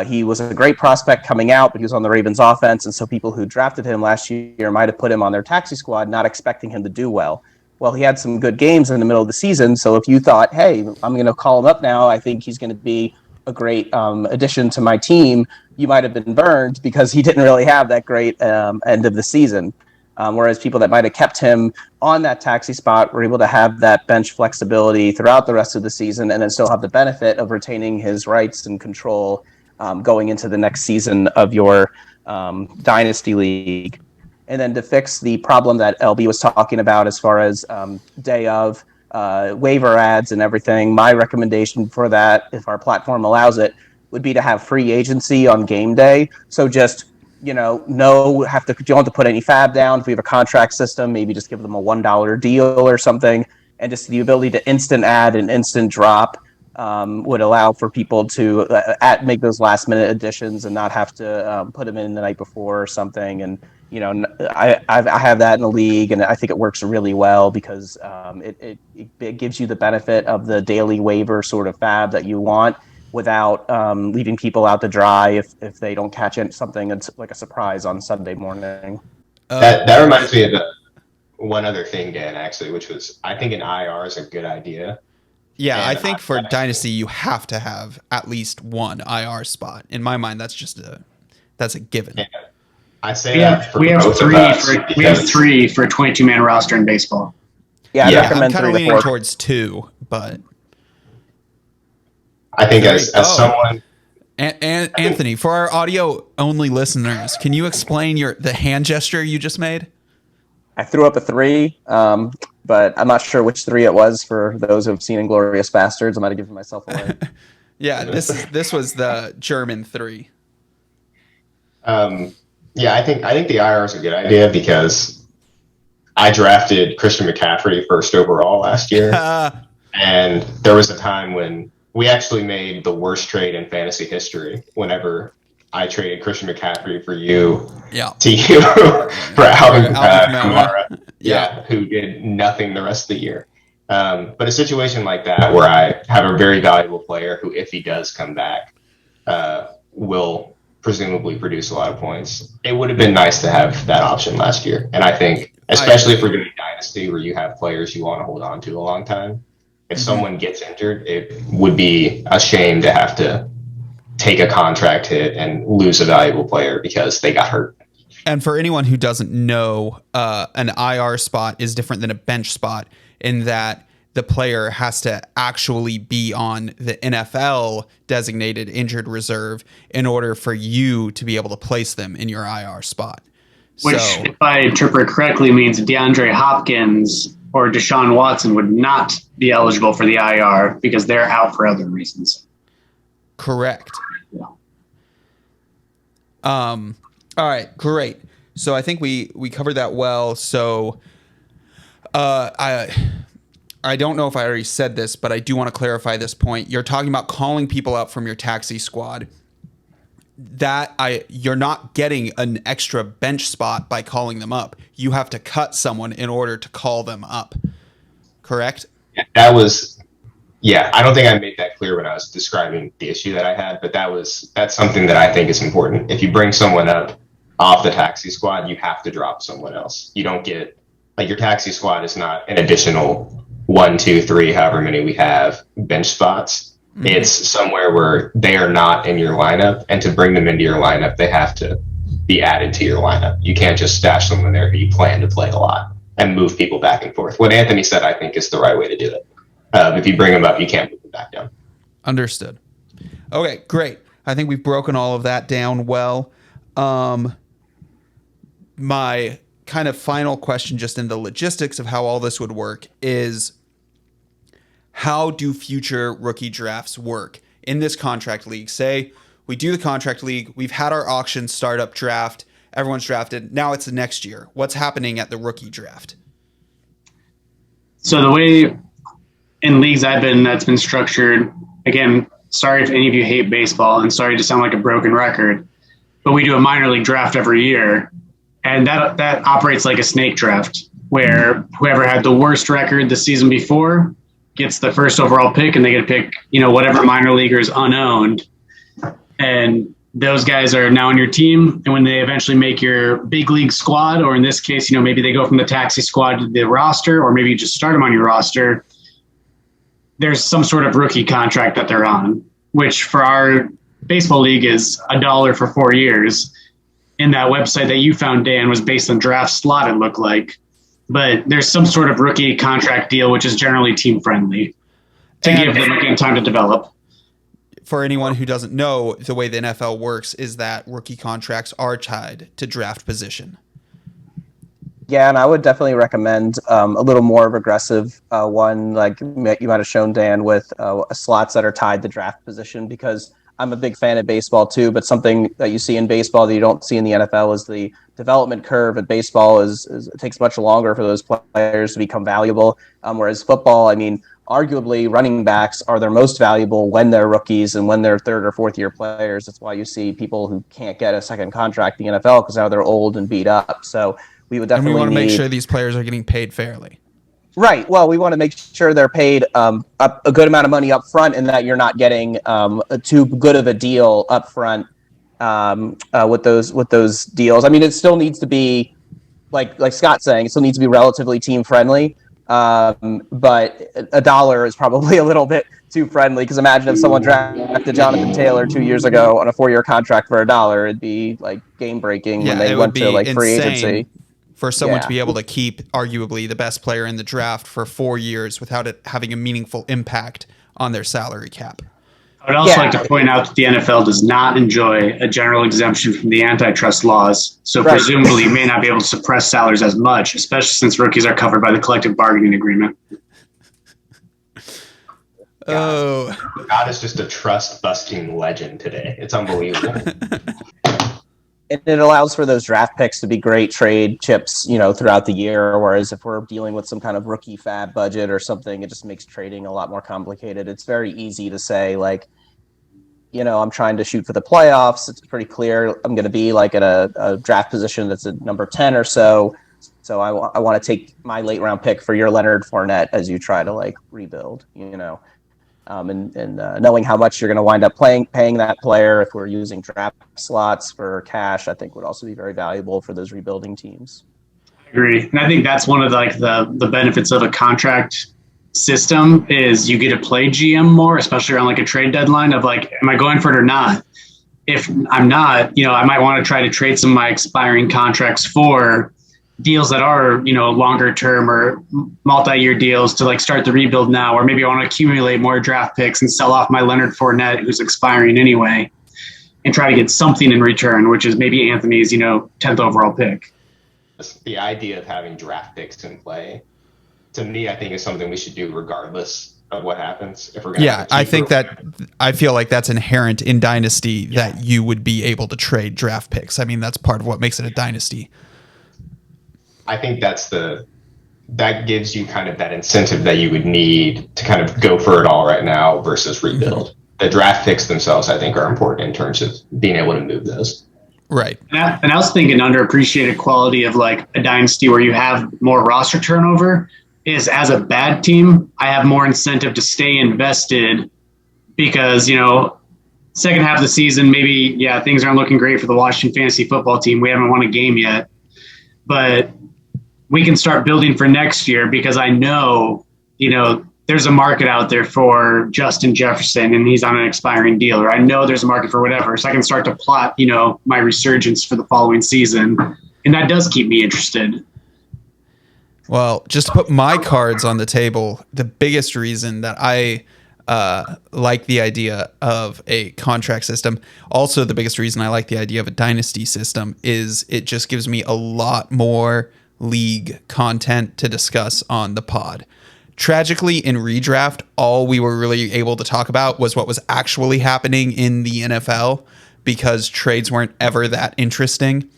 He was a great prospect coming out, but he was on the Ravens offense. And so people who drafted him last year might have put him on their taxi squad, not expecting him to do well. Well, he had some good games in the middle of the season. So if you thought, hey, I'm going to call him up now, I think he's going to be a great addition to my team, you might have been burned because he didn't really have that great end of the season. Whereas people that might have kept him on that taxi spot were able to have that bench flexibility throughout the rest of the season and then still have the benefit of retaining his rights and control going into the next season of your Dynasty League. And then to fix the problem that LB was talking about as far as day of waiver ads and everything, my recommendation for that, if our platform allows it, would be to have free agency on game day. So just you don't have to put any fab down. If we have a contract system, maybe just give them a $1 deal or something. And just the ability to instant add and instant drop would allow for people to make those last minute additions and not have to put them in the night before or something. And, I have that in the league and I think it works really well because it gives you the benefit of the daily waiver sort of fab that you want. without leaving people out to dry if they don't catch something like a surprise on Sunday morning. That reminds me of one other thing, Dan, actually, which was I think an IR is a good idea. Yeah, And I think for Dynasty you have to have at least one IR spot. In my mind, that's a given. Yeah. I say we have three for a 22-man roster in baseball. Yeah, I recommend I'm kind of 3 to 4. leaning towards 2, but I think as someone. And Anthony, for our audio only listeners, can you explain the hand gesture you just made? I threw up a 3, but I'm not sure which 3 it was. For those who have seen Inglourious Bastards, I might have given myself away. Yeah, this was the German 3. Yeah, I think the IR is a good idea because I drafted Christian McCaffrey first overall last year, and there was a time when we actually made the worst trade in fantasy history whenever I traded Christian McCaffrey for you to you for Alvin Kamara, who did nothing the rest of the year. But a situation like that where I have a very valuable player who, if he does come back, will presumably produce a lot of points. It would have been nice to have that option last year. And I think, especially if we're doing Dynasty where you have players you want to hold on to a long time, if someone gets injured, it would be a shame to have to take a contract hit and lose a valuable player because they got hurt. And for anyone who doesn't know, an IR spot is different than a bench spot in that the player has to actually be on the NFL designated injured reserve in order for you to be able to place them in your IR spot. Which, if I interpret correctly, means DeAndre Hopkins or Deshaun Watson would not be eligible for the IR because they're out for other reasons. Correct. Yeah. All right, great. So I think we covered that well. So I don't know if I already said this, but I do want to clarify this point. You're talking about calling people up from your taxi squad. You're not getting an extra bench spot by calling them up. You have to cut someone in order to call them up. Correct? I don't think I made that clear when I was describing the issue that I had, but that's something that I think is important. If you bring someone up off the taxi squad, you have to drop someone else. You don't get, like, your taxi squad is not an additional 1, 2, 3, however many we have bench spots. Mm-hmm. It's somewhere where they are not in your lineup, and to bring them into your lineup, they have to be added to your lineup. You can't just stash someone there who you plan to play a lot and move people back and forth. What Anthony said, I think, is the right way to do it. If you bring them up, you can't move them back down. Understood. Okay, great. I think we've broken all of that down well. My kind of final question, just in the logistics of how all this would work, is how do future rookie drafts work in this contract league? Say we do the contract league, we've had our auction startup draft, everyone's drafted, now it's the next year. What's happening at the rookie draft? So the way in leagues that's been structured, again, sorry if any of you hate baseball and sorry to sound like a broken record, but we do a minor league draft every year. And that operates like a snake draft where whoever had the worst record the season before gets the first overall pick, and they get to pick, whatever minor leaguer is unowned. And those guys are now on your team. And when they eventually make your big league squad, or in this case, maybe they go from the taxi squad to the roster, or maybe you just start them on your roster, there's some sort of rookie contract that they're on, which for our baseball league is $1 for 4 years. In that website that you found, Dan, was based on draft slot, it looked like. But there's some sort of rookie contract deal, which is generally team friendly, to give them again time to develop. For anyone who doesn't know, the way the NFL works is that rookie contracts are tied to draft position. Yeah, and I would definitely recommend a little more of aggressive one, like you might have shown, Dan, with slots that are tied to draft position, because I'm a big fan of baseball too, but something that you see in baseball that you don't see in the NFL is the development curve at baseball it takes much longer for those players to become valuable. Whereas football, arguably running backs are their most valuable when they're rookies and when they're third or fourth year players. That's why you see people who can't get a second contract in the NFL because now they're old and beat up. So we would definitely want to make sure these players are getting paid fairly. Right. Well, we want to make sure they're paid a good amount of money up front, and that you're not getting too good of a deal up front with those deals. I mean, it still needs to be like Scott's saying, it still needs to be relatively team friendly. But $1 is probably a little bit too friendly, because imagine if someone drafted Jonathan Taylor 2 years ago on a 4-year contract for $1, it'd be like game breaking when Yeah, they it would went to be like free insane agency. for someone to Yeah. be able to keep arguably the best player in the draft for 4 years without it having a meaningful impact on their salary cap. I would also Yeah. like to point out that the NFL does not enjoy a general exemption from the antitrust laws, so Right. presumably you may not be able to suppress salaries as much, especially since rookies are covered by the collective bargaining agreement. Oh, God is just a trust-busting legend today. It's unbelievable. And it allows for those draft picks to be great trade chips, throughout the year. Whereas if we're dealing with some kind of rookie fab budget or something, it just makes trading a lot more complicated. It's very easy to say, like, I'm trying to shoot for the playoffs. It's pretty clear I'm going to be like at a draft position that's at number 10 or so. So I want to take my late round pick for your Leonard Fournette as you try to like rebuild, and knowing how much you're going to wind up paying that player if we're using draft slots for cash, I think would also be very valuable for those rebuilding teams. I agree. And I think that's one of the benefits of a contract system is you get to play GM more, especially around like a trade deadline of like, am I going for it or not? If I'm not, I might want to try to trade some of my expiring contracts for deals that are, longer term or multi-year deals to like start the rebuild now, or maybe I want to accumulate more draft picks and sell off my Leonard Fournette who's expiring anyway and try to get something in return, which is maybe Anthony's, 10th overall pick. The idea of having draft picks in play, to me, I think is something we should do regardless of what happens. If we're going I feel like that's inherent in Dynasty that you would be able to trade draft picks. I mean, that's part of what makes it a Dynasty. I think that gives you kind of that incentive that you would need to kind of go for it all right now versus rebuild. Mm-hmm. The draft picks themselves, I think, are important in terms of being able to move those. Right. And I was thinking underappreciated quality of like a dynasty where you have more roster turnover is as a bad team, I have more incentive to stay invested because, second half of the season, maybe, things aren't looking great for the Washington fantasy football team. We haven't won a game yet, but we can start building for next year because I know, there's a market out there for Justin Jefferson and he's on an expiring deal, or I know there's a market for whatever. So I can start to plot, my resurgence for the following season. And that does keep me interested. Well, just to put my cards on the table, the biggest reason that I like the idea of a contract system, also the biggest reason I like the idea of a dynasty system is it just gives me a lot more league content to discuss on the pod. Tragically, in redraft, all we were really able to talk about was what was actually happening in the NFL because trades weren't ever that interesting.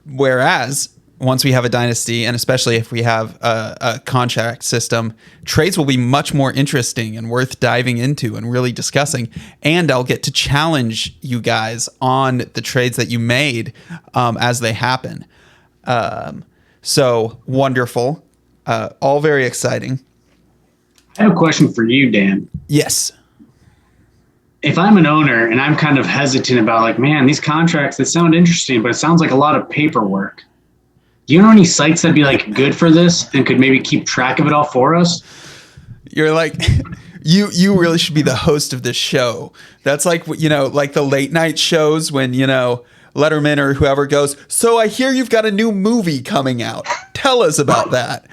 Whereas once we have a dynasty, and especially if we have a contract system, trades will be much more interesting and worth diving into and really discussing. And I'll get to challenge you guys on the trades that you made as they happen. So wonderful. All very exciting. I have a question for you, Dan. Yes. If I'm an owner and I'm kind of hesitant about like, man, these contracts, they sound interesting, but it sounds like a lot of paperwork. Do you know any sites that'd be like good for this and could maybe keep track of it all for us? You're like, you really should be the host of this show. That's like, like the late night shows when, Letterman or whoever goes, so I hear you've got a new movie coming out. Tell us about that.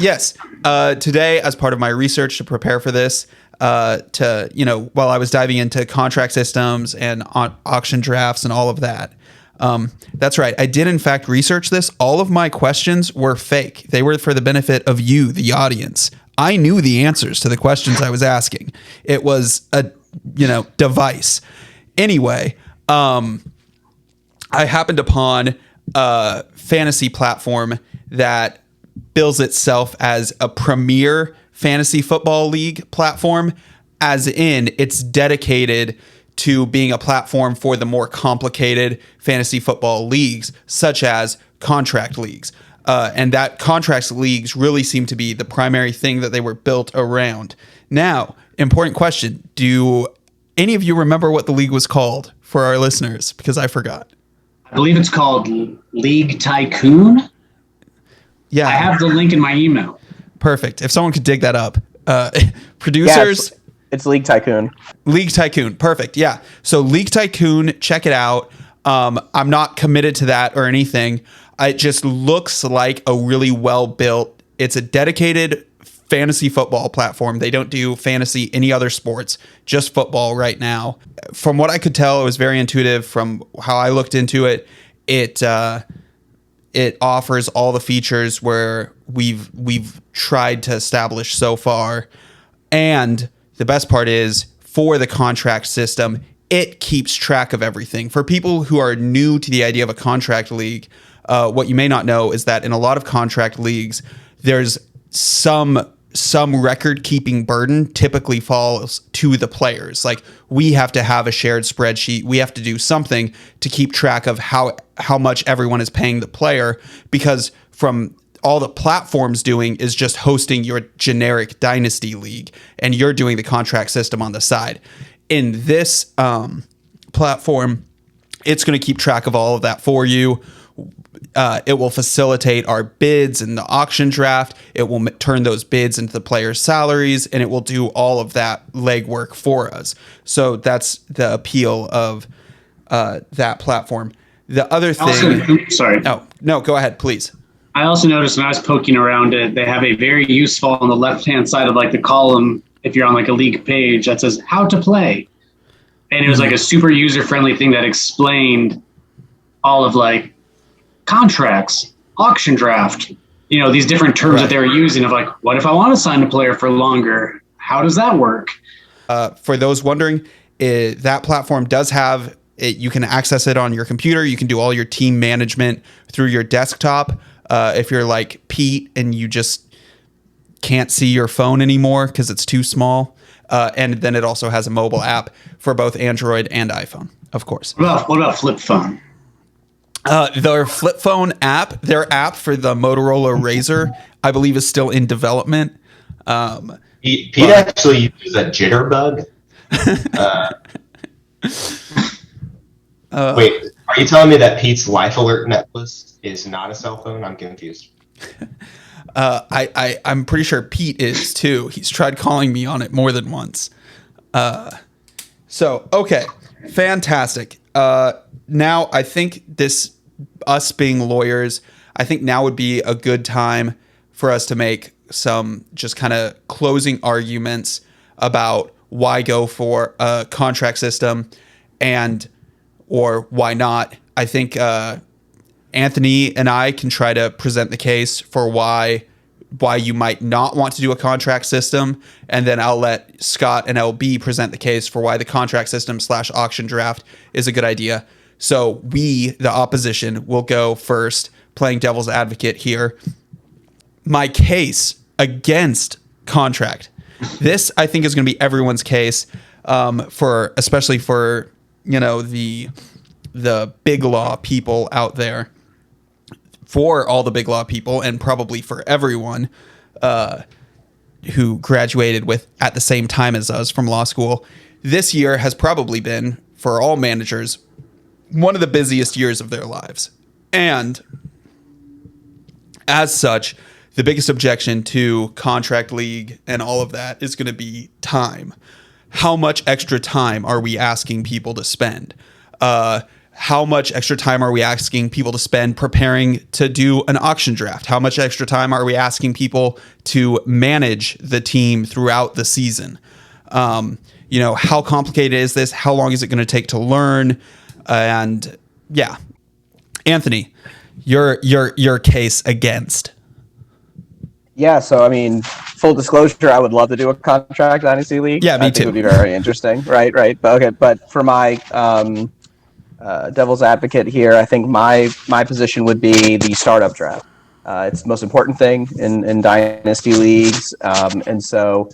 Yes. Today, as part of my research to prepare for this, while I was diving into contract systems and auction drafts and all of that, that's right. I did, in fact, research this. All of my questions were fake. They were for the benefit of you, the audience. I knew the answers to the questions I was asking. It was a, device. Anyway, I happened upon a fantasy platform that bills itself as a premier fantasy football league platform, as in it's dedicated to being a platform for the more complicated fantasy football leagues, such as contract leagues. And that contracts leagues really seem to be the primary thing that they were built around. Now, important question. Do any of you remember what the league was called for our listeners? Because I forgot. I believe it's called League Tycoon. Yeah. I have the link in my email. Perfect. If someone could dig that up. Producers. Yeah, it's League Tycoon. League Tycoon. Perfect. Yeah. So League Tycoon, check it out. I'm not committed to that or anything. It just looks like a really well built. It's a dedicated fantasy football platform. They don't do fantasy any other sports, just football right now. From what I could tell, it was very intuitive. From how I looked into it, it offers all the features where we've tried to establish so far. And the best part is, for the contract system, it keeps track of everything. For people who are new to the idea of a contract league, what you may not know is that in a lot of contract leagues, there's some record keeping burden typically falls to the players. Like, we have to have a shared spreadsheet. We have to do something to keep track of how much everyone is paying the player, because from all the platforms doing is just hosting your generic dynasty league, and you're doing the contract system on the side. In this platform, it's going to keep track of all of that for you. It will facilitate our bids in the auction draft. It will turn those bids into the players' salaries, and it will do all of that legwork for us. So that's the appeal of that platform. The other thing... Sorry. No, go ahead, please. I also noticed when I was poking around it, they have a very useful on the left-hand side of like the column, if you're on like a league page, that says how to play. And it was like a super user-friendly thing that explained all of like contracts, auction draft, these different terms that they were using of like, what if I want to sign a player for longer? How does that work? For those wondering, that platform does have it. You can access it on your computer. You can do all your team management through your desktop. If you're like Pete and you just can't see your phone anymore because it's too small. And then it also has a mobile app for both Android and iPhone, of course. What about flip phone? Their flip phone app, their app for the Motorola Razr, I believe is still in development. Pete actually uses a jitterbug. Wait, are you telling me that Pete's Life Alert necklace is not a cell phone? I'm confused. I'm pretty sure Pete is too. He's tried calling me on it more than once. Okay, fantastic. Now I think us being lawyers, I think now would be a good time for us to make some just kind of closing arguments about why go for a contract system or why not. I think Anthony and I can try to present the case for why you might not want to do a contract system, and then I'll let Scott and LB present the case for why the contract system / auction draft is a good idea. So we, the opposition, will go first, playing devil's advocate here. My case against contract. This, I think, is going to be everyone's case, especially for the big law people out there. For all the big law people, and probably for everyone who graduated at the same time as us from law school, this year has probably been, for all managers, one of the busiest years of their lives. And as such, the biggest objection to contract league and all of that is going to be time. How much extra time are we asking people to spend? How much extra time are we asking people to spend preparing to do an auction draft? How much extra time are we asking people to manage the team throughout the season? How complicated is this? How long is it going to take to learn? And yeah, Anthony, your case against. Yeah, so I mean, full disclosure, I would love to do a contract dynasty league. Yeah, me too. It would be very interesting, right? But for my devil's advocate here, I think my position would be the startup draft. It's the most important thing in dynasty leagues, and so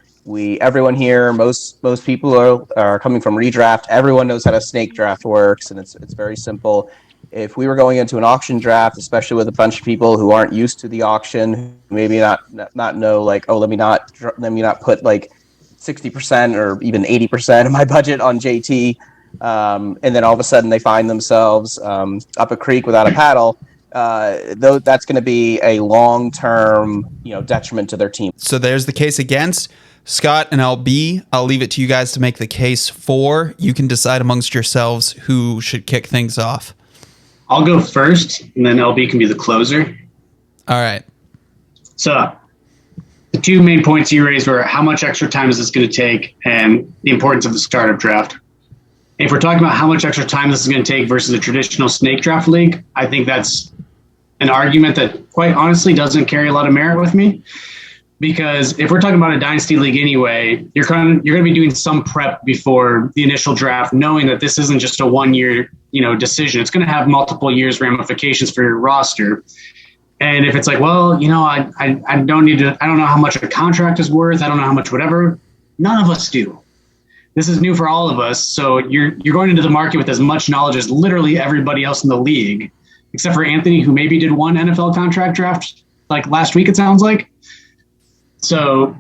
everyone here, most people are coming from redraft. Everyone knows how to snake draft works, and it's very simple. if we were going into an auction draft, especially with a bunch of people who aren't used to the auction, who maybe not know like, oh, let me not put like 60% or even 80% of my budget on JT, and then all of a sudden they find themselves up a creek without a paddle. Though that's going to be a long-term, detriment to their team. So there's the case against. Scott and LB, I'll leave it to you guys to make the case for. You can decide amongst yourselves who should kick things off. I'll go first, and then LB can be the closer. All right. So the two main points you raised were how much extra time is this going to take and the importance of the startup draft. If we're talking about how much extra time this is going to take versus a traditional snake draft league, I think that's an argument that quite honestly doesn't carry a lot of merit with me. Because if we're talking about a dynasty league anyway, you're going to be doing some prep before the initial draft, knowing that this isn't just a 1 year, decision. It's going to have multiple years ramifications for your roster. And if it's like, well, I don't need to, I don't know how much a contract is worth. I don't know how much whatever. None of us do. This is new for all of us. So you're going into the market with as much knowledge as literally everybody else in the league, except for Anthony, who maybe did one NFL contract draft like last week, it sounds like. So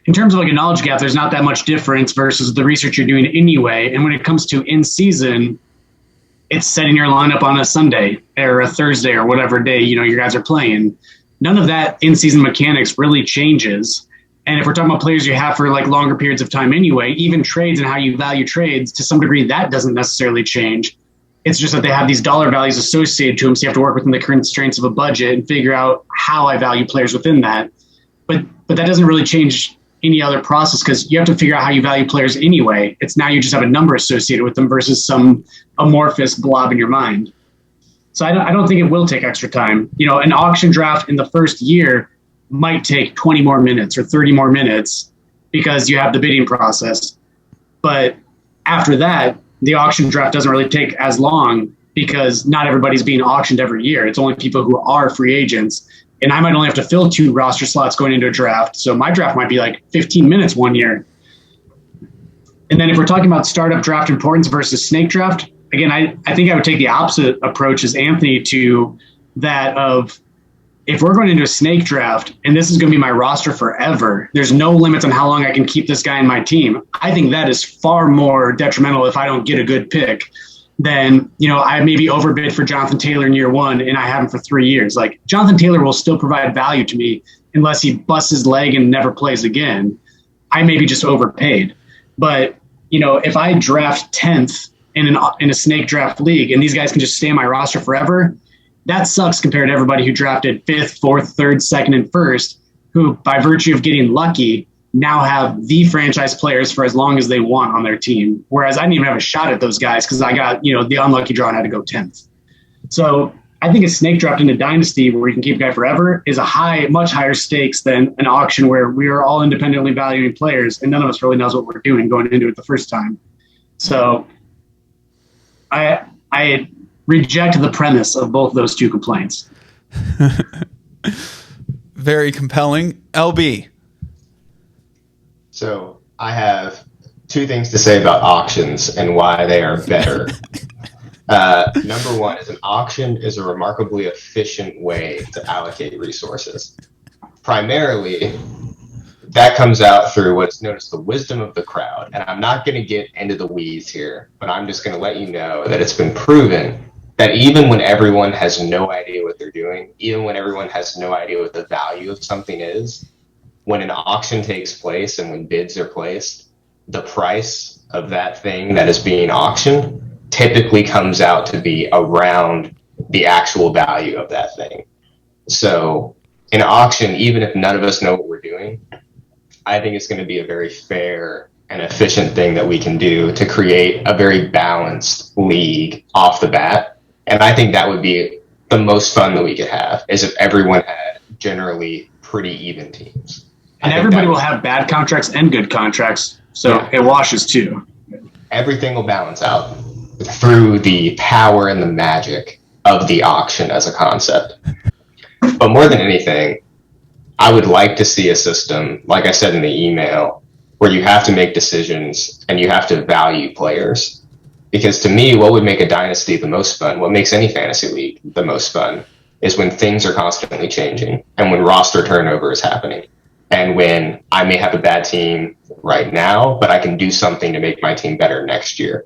in terms of like a knowledge gap, there's not that much difference versus the research you're doing anyway. And when it comes to in season, it's setting your lineup on a Sunday or a Thursday or whatever day, your guys are playing. None of that in season mechanics really changes. And if we're talking about players you have for like longer periods of time anyway, even trades and how you value trades to some degree, that doesn't necessarily change. It's just that they have these dollar values associated to them. So you have to work within the constraints of a budget and figure out how I value players within that. But that doesn't really change any other process because you have to figure out how you value players anyway. It's now you just have a number associated with them versus some amorphous blob in your mind. So I don't think it will take extra time. An auction draft in the first year might take 20 more minutes or 30 more minutes because you have the bidding process. But after that, the auction draft doesn't really take as long because not everybody's being auctioned every year. It's only people who are free agents. And I might only have to fill 2 roster slots going into a draft. So my draft might be like 15 minutes 1 year. And then if we're talking about startup draft importance versus snake draft, again, I think I would take the opposite approach as Anthony to that of if we're going into a snake draft and this is going to be my roster forever, there's no limits on how long I can keep this guy in my team. I think that is far more detrimental if I don't get a good pick than, I maybe overbid for Jonathan Taylor in year 1 and I have him for 3 years. Like Jonathan Taylor will still provide value to me unless he busts his leg and never plays again. I maybe just overpaid. But, if I draft 10th in a snake draft league and these guys can just stay on my roster forever, that sucks compared to everybody who drafted 5th, 4th, 3rd, 2nd, and 1st, who by virtue of getting lucky now have the franchise players for as long as they want on their team. Whereas I didn't even have a shot at those guys because I got, the unlucky draw and had to go 10th. So I think a snake draft in a dynasty where you can keep a guy forever is much higher stakes than an auction where we are all independently valuing players and none of us really knows what we're doing going into it the first time. So I reject the premise of both those two complaints. Very compelling. LB. So I have 2 things to say about auctions and why they are better. Number 1 is an auction is a remarkably efficient way to allocate resources. Primarily, that comes out through what's known as the wisdom of the crowd. And I'm not going to get into the weeds here, but I'm just going to let you know that it's been proven that even when everyone has no idea what they're doing, even when everyone has no idea what the value of something is, when an auction takes place and when bids are placed, the price of that thing that is being auctioned typically comes out to be around the actual value of that thing. So in auction, even if none of us know what we're doing, I think it's going to be a very fair and efficient thing that we can do to create a very balanced league off the bat. And I think that would be the most fun that we could have is if everyone had generally pretty even teams. And everybody will have bad contracts and good contracts, so It washes too. Everything will balance out through the power and the magic of the auction as a concept. But more than anything, I would like to see a system, like I said in the email, where you have to make decisions and you have to value players. Because to me, what would make a dynasty the most fun, what makes any fantasy league the most fun, is when things are constantly changing and when roster turnover is happening. And when I may have a bad team right now, but I can do something to make my team better next year.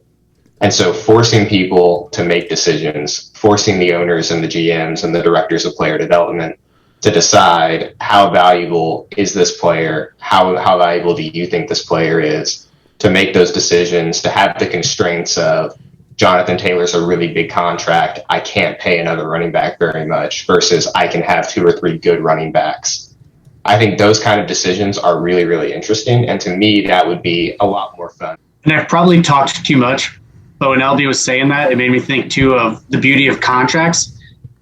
And so forcing people to make decisions, forcing the owners and the GMs and the directors of player development to decide how valuable is this player, how valuable do you think this player is, to make those decisions, to have the constraints of Jonathan Taylor's a really big contract, I can't pay another running back very much, versus I can have 2 or 3 good running backs. I think those kind of decisions are really, really interesting. And to me, that would be a lot more fun. And I've probably talked too much, but when LB was saying that, it made me think too of the beauty of contracts.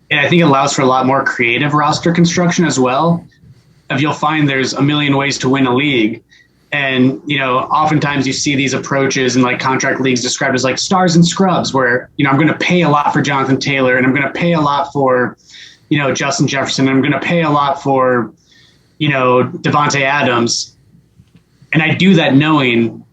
And I think it allows for a lot more creative roster construction as well. If you'll find there's a million ways to win a league. And, oftentimes you see these approaches in like contract leagues described as like stars and scrubs, where, I'm going to pay a lot for Jonathan Taylor and I'm going to pay a lot for, Justin Jefferson. And I'm going to pay a lot for, Devontae Adams. And I do that knowing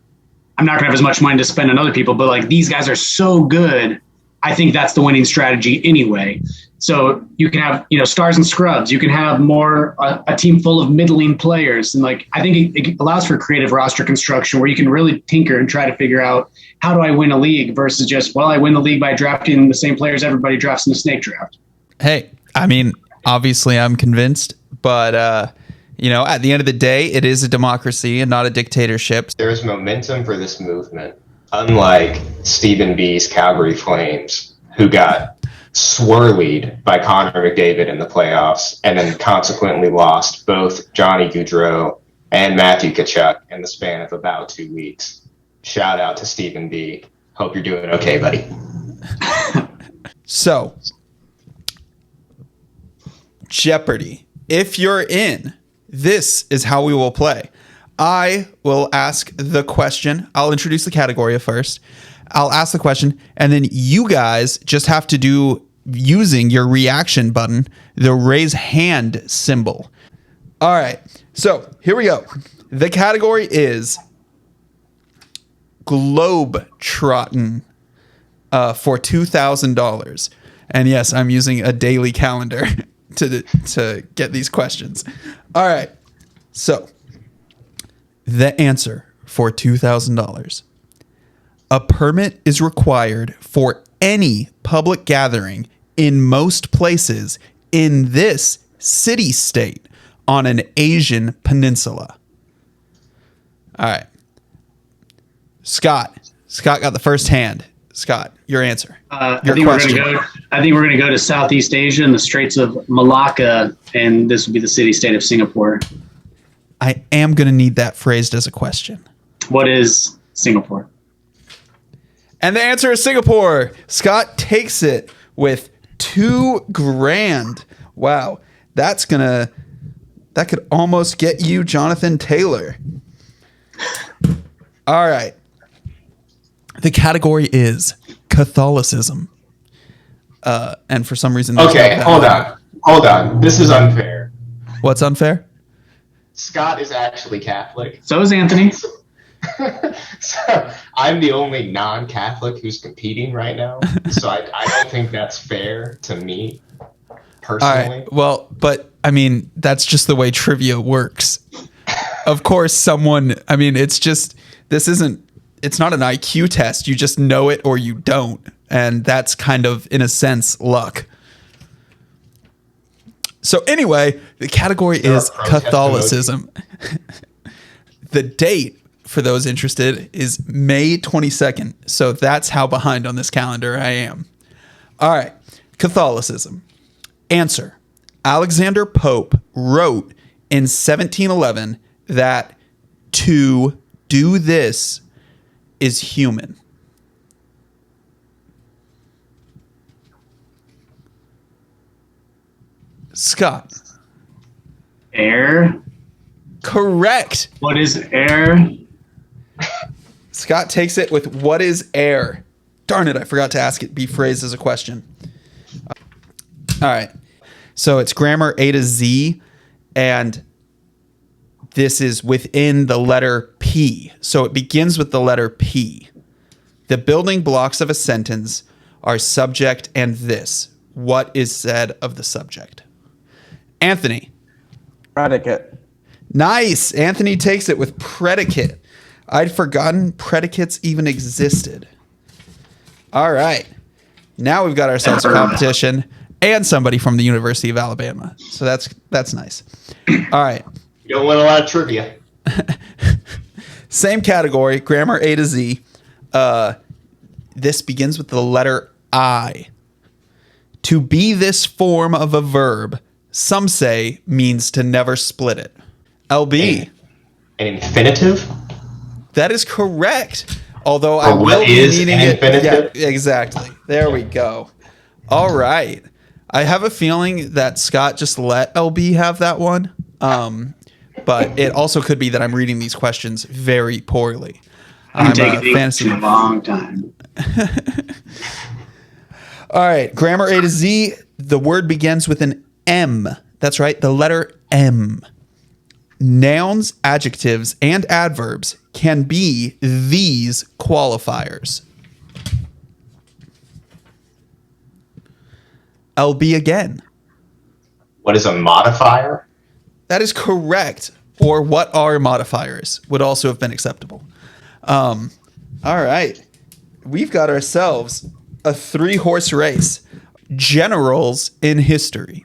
I'm not going to have as much money to spend on other people, but like these guys are so good. I think that's the winning strategy anyway. So you can have, stars and scrubs. You can have more a team full of middling players. And like, I think it allows for creative roster construction where you can really tinker and try to figure out how do I win a league versus just, I win the league by drafting the same players everybody drafts in the snake draft. Hey, I mean, obviously I'm convinced, but, at the end of the day, it is a democracy and not a dictatorship. There's momentum for this movement, unlike Stephen B's Calgary Flames, who got swirlied by Connor McDavid in the playoffs and then consequently lost both Johnny Gaudreau and Matthew Tkachuk in the span of about 2 weeks. Shout out to Stephen B. Hope you're doing okay, buddy. So, Jeopardy. If you're in, this is how we will play. I will ask the question. I'll introduce the category first. I'll ask the question, and then you guys just have to do, using your reaction button, the raise hand symbol. All right, so here we go. The category is Globetrotting for $2,000. And yes, I'm using a daily calendar to get these questions. All right, so the answer for $2,000. A permit is required for any public gathering in most places in this city-state on an Asian peninsula. All right. Scott got the first hand. Scott, your answer. I think we're going to go to Southeast Asia and the Straits of Malacca, and this would be the city-state of Singapore. I am going to need that phrased as a question. What is Singapore? And the answer is Singapore. Scott takes it with $2,000. Wow. That could almost get you Jonathan Taylor. All right. The category is Catholicism. And for some reason... Okay, hold on. This is unfair. What's unfair? Scott is actually Catholic. So is Anthony. So I'm the only non-Catholic who's competing right now. So I don't think that's fair to me, personally. All right. Well, but I mean, that's just the way trivia works. Of course, it's not an IQ test. You just know it or you don't. And that's kind of, in a sense, luck. So anyway, the category is Catholicism. The date, for those interested, is May 22nd. So that's how behind on this calendar I am. All right. Catholicism. Answer. Alexander Pope wrote in 1711 that to do this is human. Scott. Air. Correct. What is air? Scott takes it with what is air. Darn it, I forgot to ask it be phrased as a question. All right. So it's grammar A to Z, and this is within the letter P. So it begins with the letter P. The building blocks of a sentence are subject and this. What is said of the subject? Anthony. Predicate. Nice. Anthony takes it with predicate. I'd forgotten predicates even existed. All right. Now we've got ourselves a competition and somebody from the University of Alabama. So that's nice. All right. You don't win a lot of trivia. Same category, grammar A to Z. This begins with the letter I. To be this form of a verb, some say means to never split it. LB. An infinitive? That is correct. Although I Or will what be is needing an it. infinitive? Yeah, exactly. There we go. All right. I have a feeling that Scott just let LB have that one. But it also could be that I'm reading these questions very poorly. I'm taking a long time. All right. Grammar A to Z. The word begins with an M. That's right. The letter M. Nouns, adjectives, and adverbs can be these qualifiers. LB again. What is a modifier? That is correct. Or what are modifiers would also have been acceptable. All right. We've got ourselves a 3-horse race. Generals in history.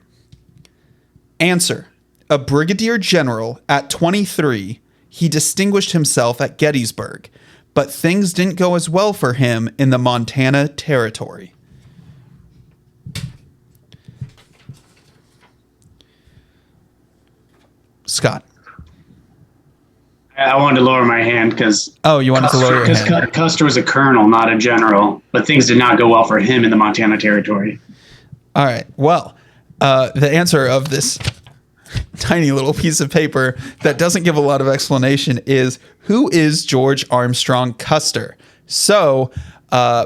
Answer. A brigadier general at 23, he distinguished himself at Gettysburg, but things didn't go as well for him in the Montana Territory. Scott. I wanted to lower my hand because You wanted to lower your hand. Custer was a colonel, not a general, but things did not go well for him in the Montana Territory. All right. Well, the answer of this tiny little piece of paper that doesn't give a lot of explanation is, who is George Armstrong Custer? So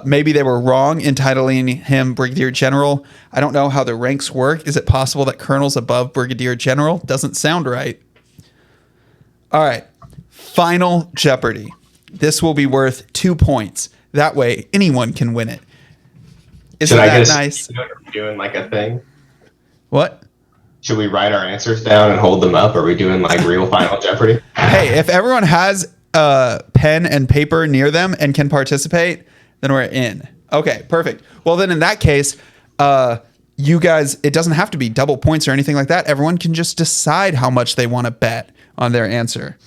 maybe they were wrong in titling him Brigadier General. I don't know how the ranks work. Is it possible that colonel's above Brigadier General? Doesn't sound right. All right. Final Jeopardy. This will be worth 2 points. That way, anyone can win it. Isn't that nice? Are we doing like a thing? What? Should we write our answers down and hold them up? Are we doing like real Final Jeopardy? Hey, if everyone has a pen and paper near them and can participate, then we're in. Okay, perfect. Well, then in that case, you guys, it doesn't have to be double points or anything like that. Everyone can just decide how much they want to bet on their answer.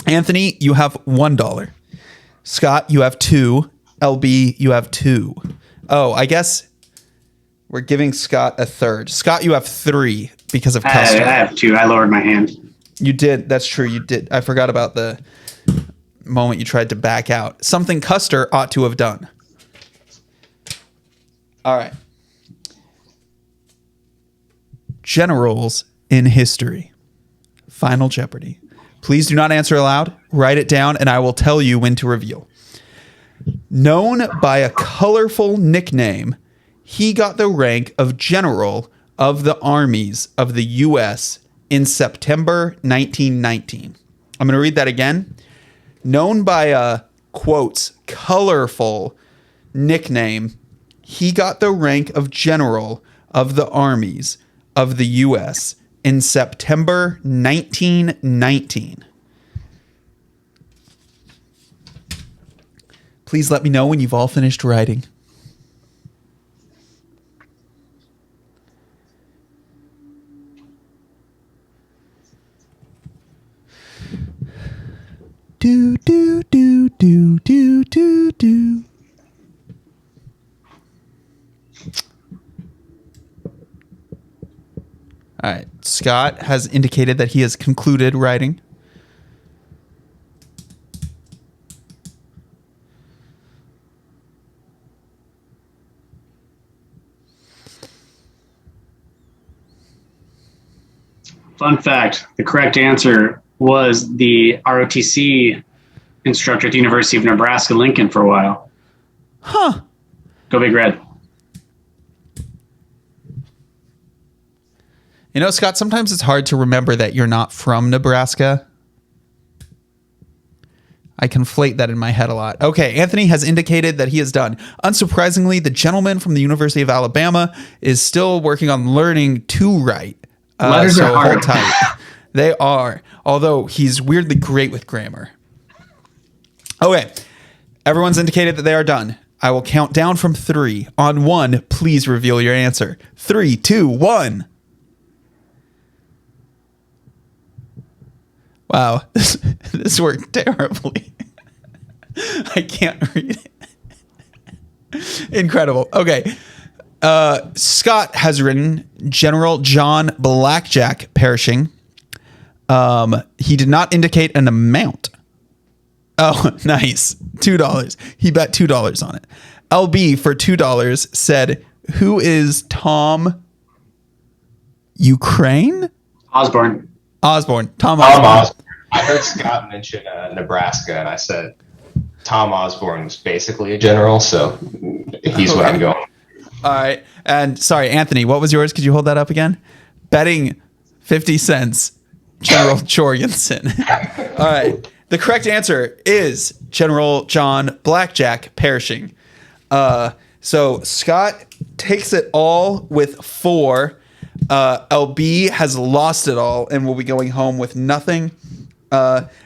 Anthony, you have $1. Scott, you have 2. LB, you have 2. Oh, I guess we're giving Scott a third. Scott, you have 3 because of Custer. I have 2. I lowered my hand. You did. That's true. You did. I forgot about the moment you tried to back out. Something Custer ought to have done. All right. Generals in history. Final Jeopardy. Please do not answer aloud. Write it down, and I will tell you when to reveal. Known by a colorful nickname, he got the rank of General of the Armies of the U.S. in September 1919. I'm going to read that again. Known by a, quotes, colorful nickname, he got the rank of General of the Armies of the U.S. in September 1919. Please let me know when you've all finished writing. Do, do, do, do, do, do, do. All right. Scott has indicated that he has concluded writing. Fun fact, the correct answer was the ROTC instructor at the University of Nebraska-Lincoln for a while. Huh. Go Big Red. You know, Scott, sometimes it's hard to remember that you're not from Nebraska. I conflate that in my head a lot. Okay, Anthony has indicated that he is done. Unsurprisingly, the gentleman from the University of Alabama is still working on learning to write. Letters are hard. Hold tight. They are, although he's weirdly great with grammar. Okay, everyone's indicated that they are done. I will count down from 3. On 1, please reveal your answer. 3, 2, 1. Wow, this worked terribly. I can't read it. Incredible. Okay. Scott has written General John Blackjack Pershing. He did not indicate an amount. Oh, nice. $2. He bet $2 on it. LB for $2 said, who is Tom Ukraine? Osborne. Tom Tom Osborne. Osborne. I heard Scott mention Nebraska, and I said Tom Osborne was basically a general, so he's what I'm going. All right. And sorry, Anthony, what was yours? Could you hold that up again? Betting 50 cents, General Jorgensen. All right. The correct answer is General John Blackjack Pershing. So Scott takes it all with 4. LB has lost it all and will be going home with nothing.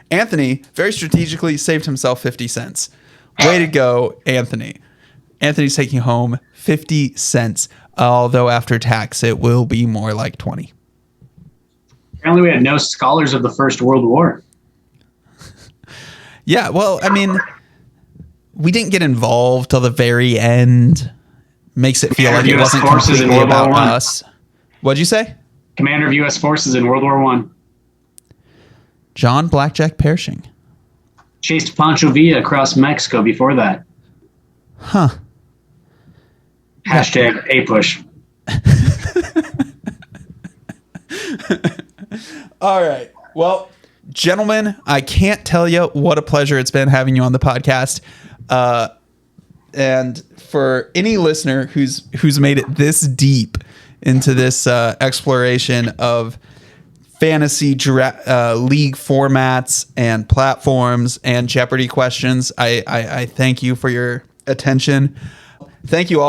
Anthony very strategically saved himself 50 cents. Way to go, Anthony. Anthony's taking home 50 cents, although after tax it will be more like 20. Apparently we had no scholars of the First World War. Yeah, well, I mean, we didn't get involved till the very end. Makes it feel like it wasn't completely about us. What'd you say? Commander of U.S. forces in World War I. John Blackjack Pershing. Chased Pancho Villa across Mexico before that. Huh. Hashtag A-push. All right. Well, gentlemen, I can't tell you what a pleasure it's been having you on the podcast. And for any listener who's made it this deep into this exploration of fantasy league formats and platforms and Jeopardy questions, I thank you for your attention. Thank you all.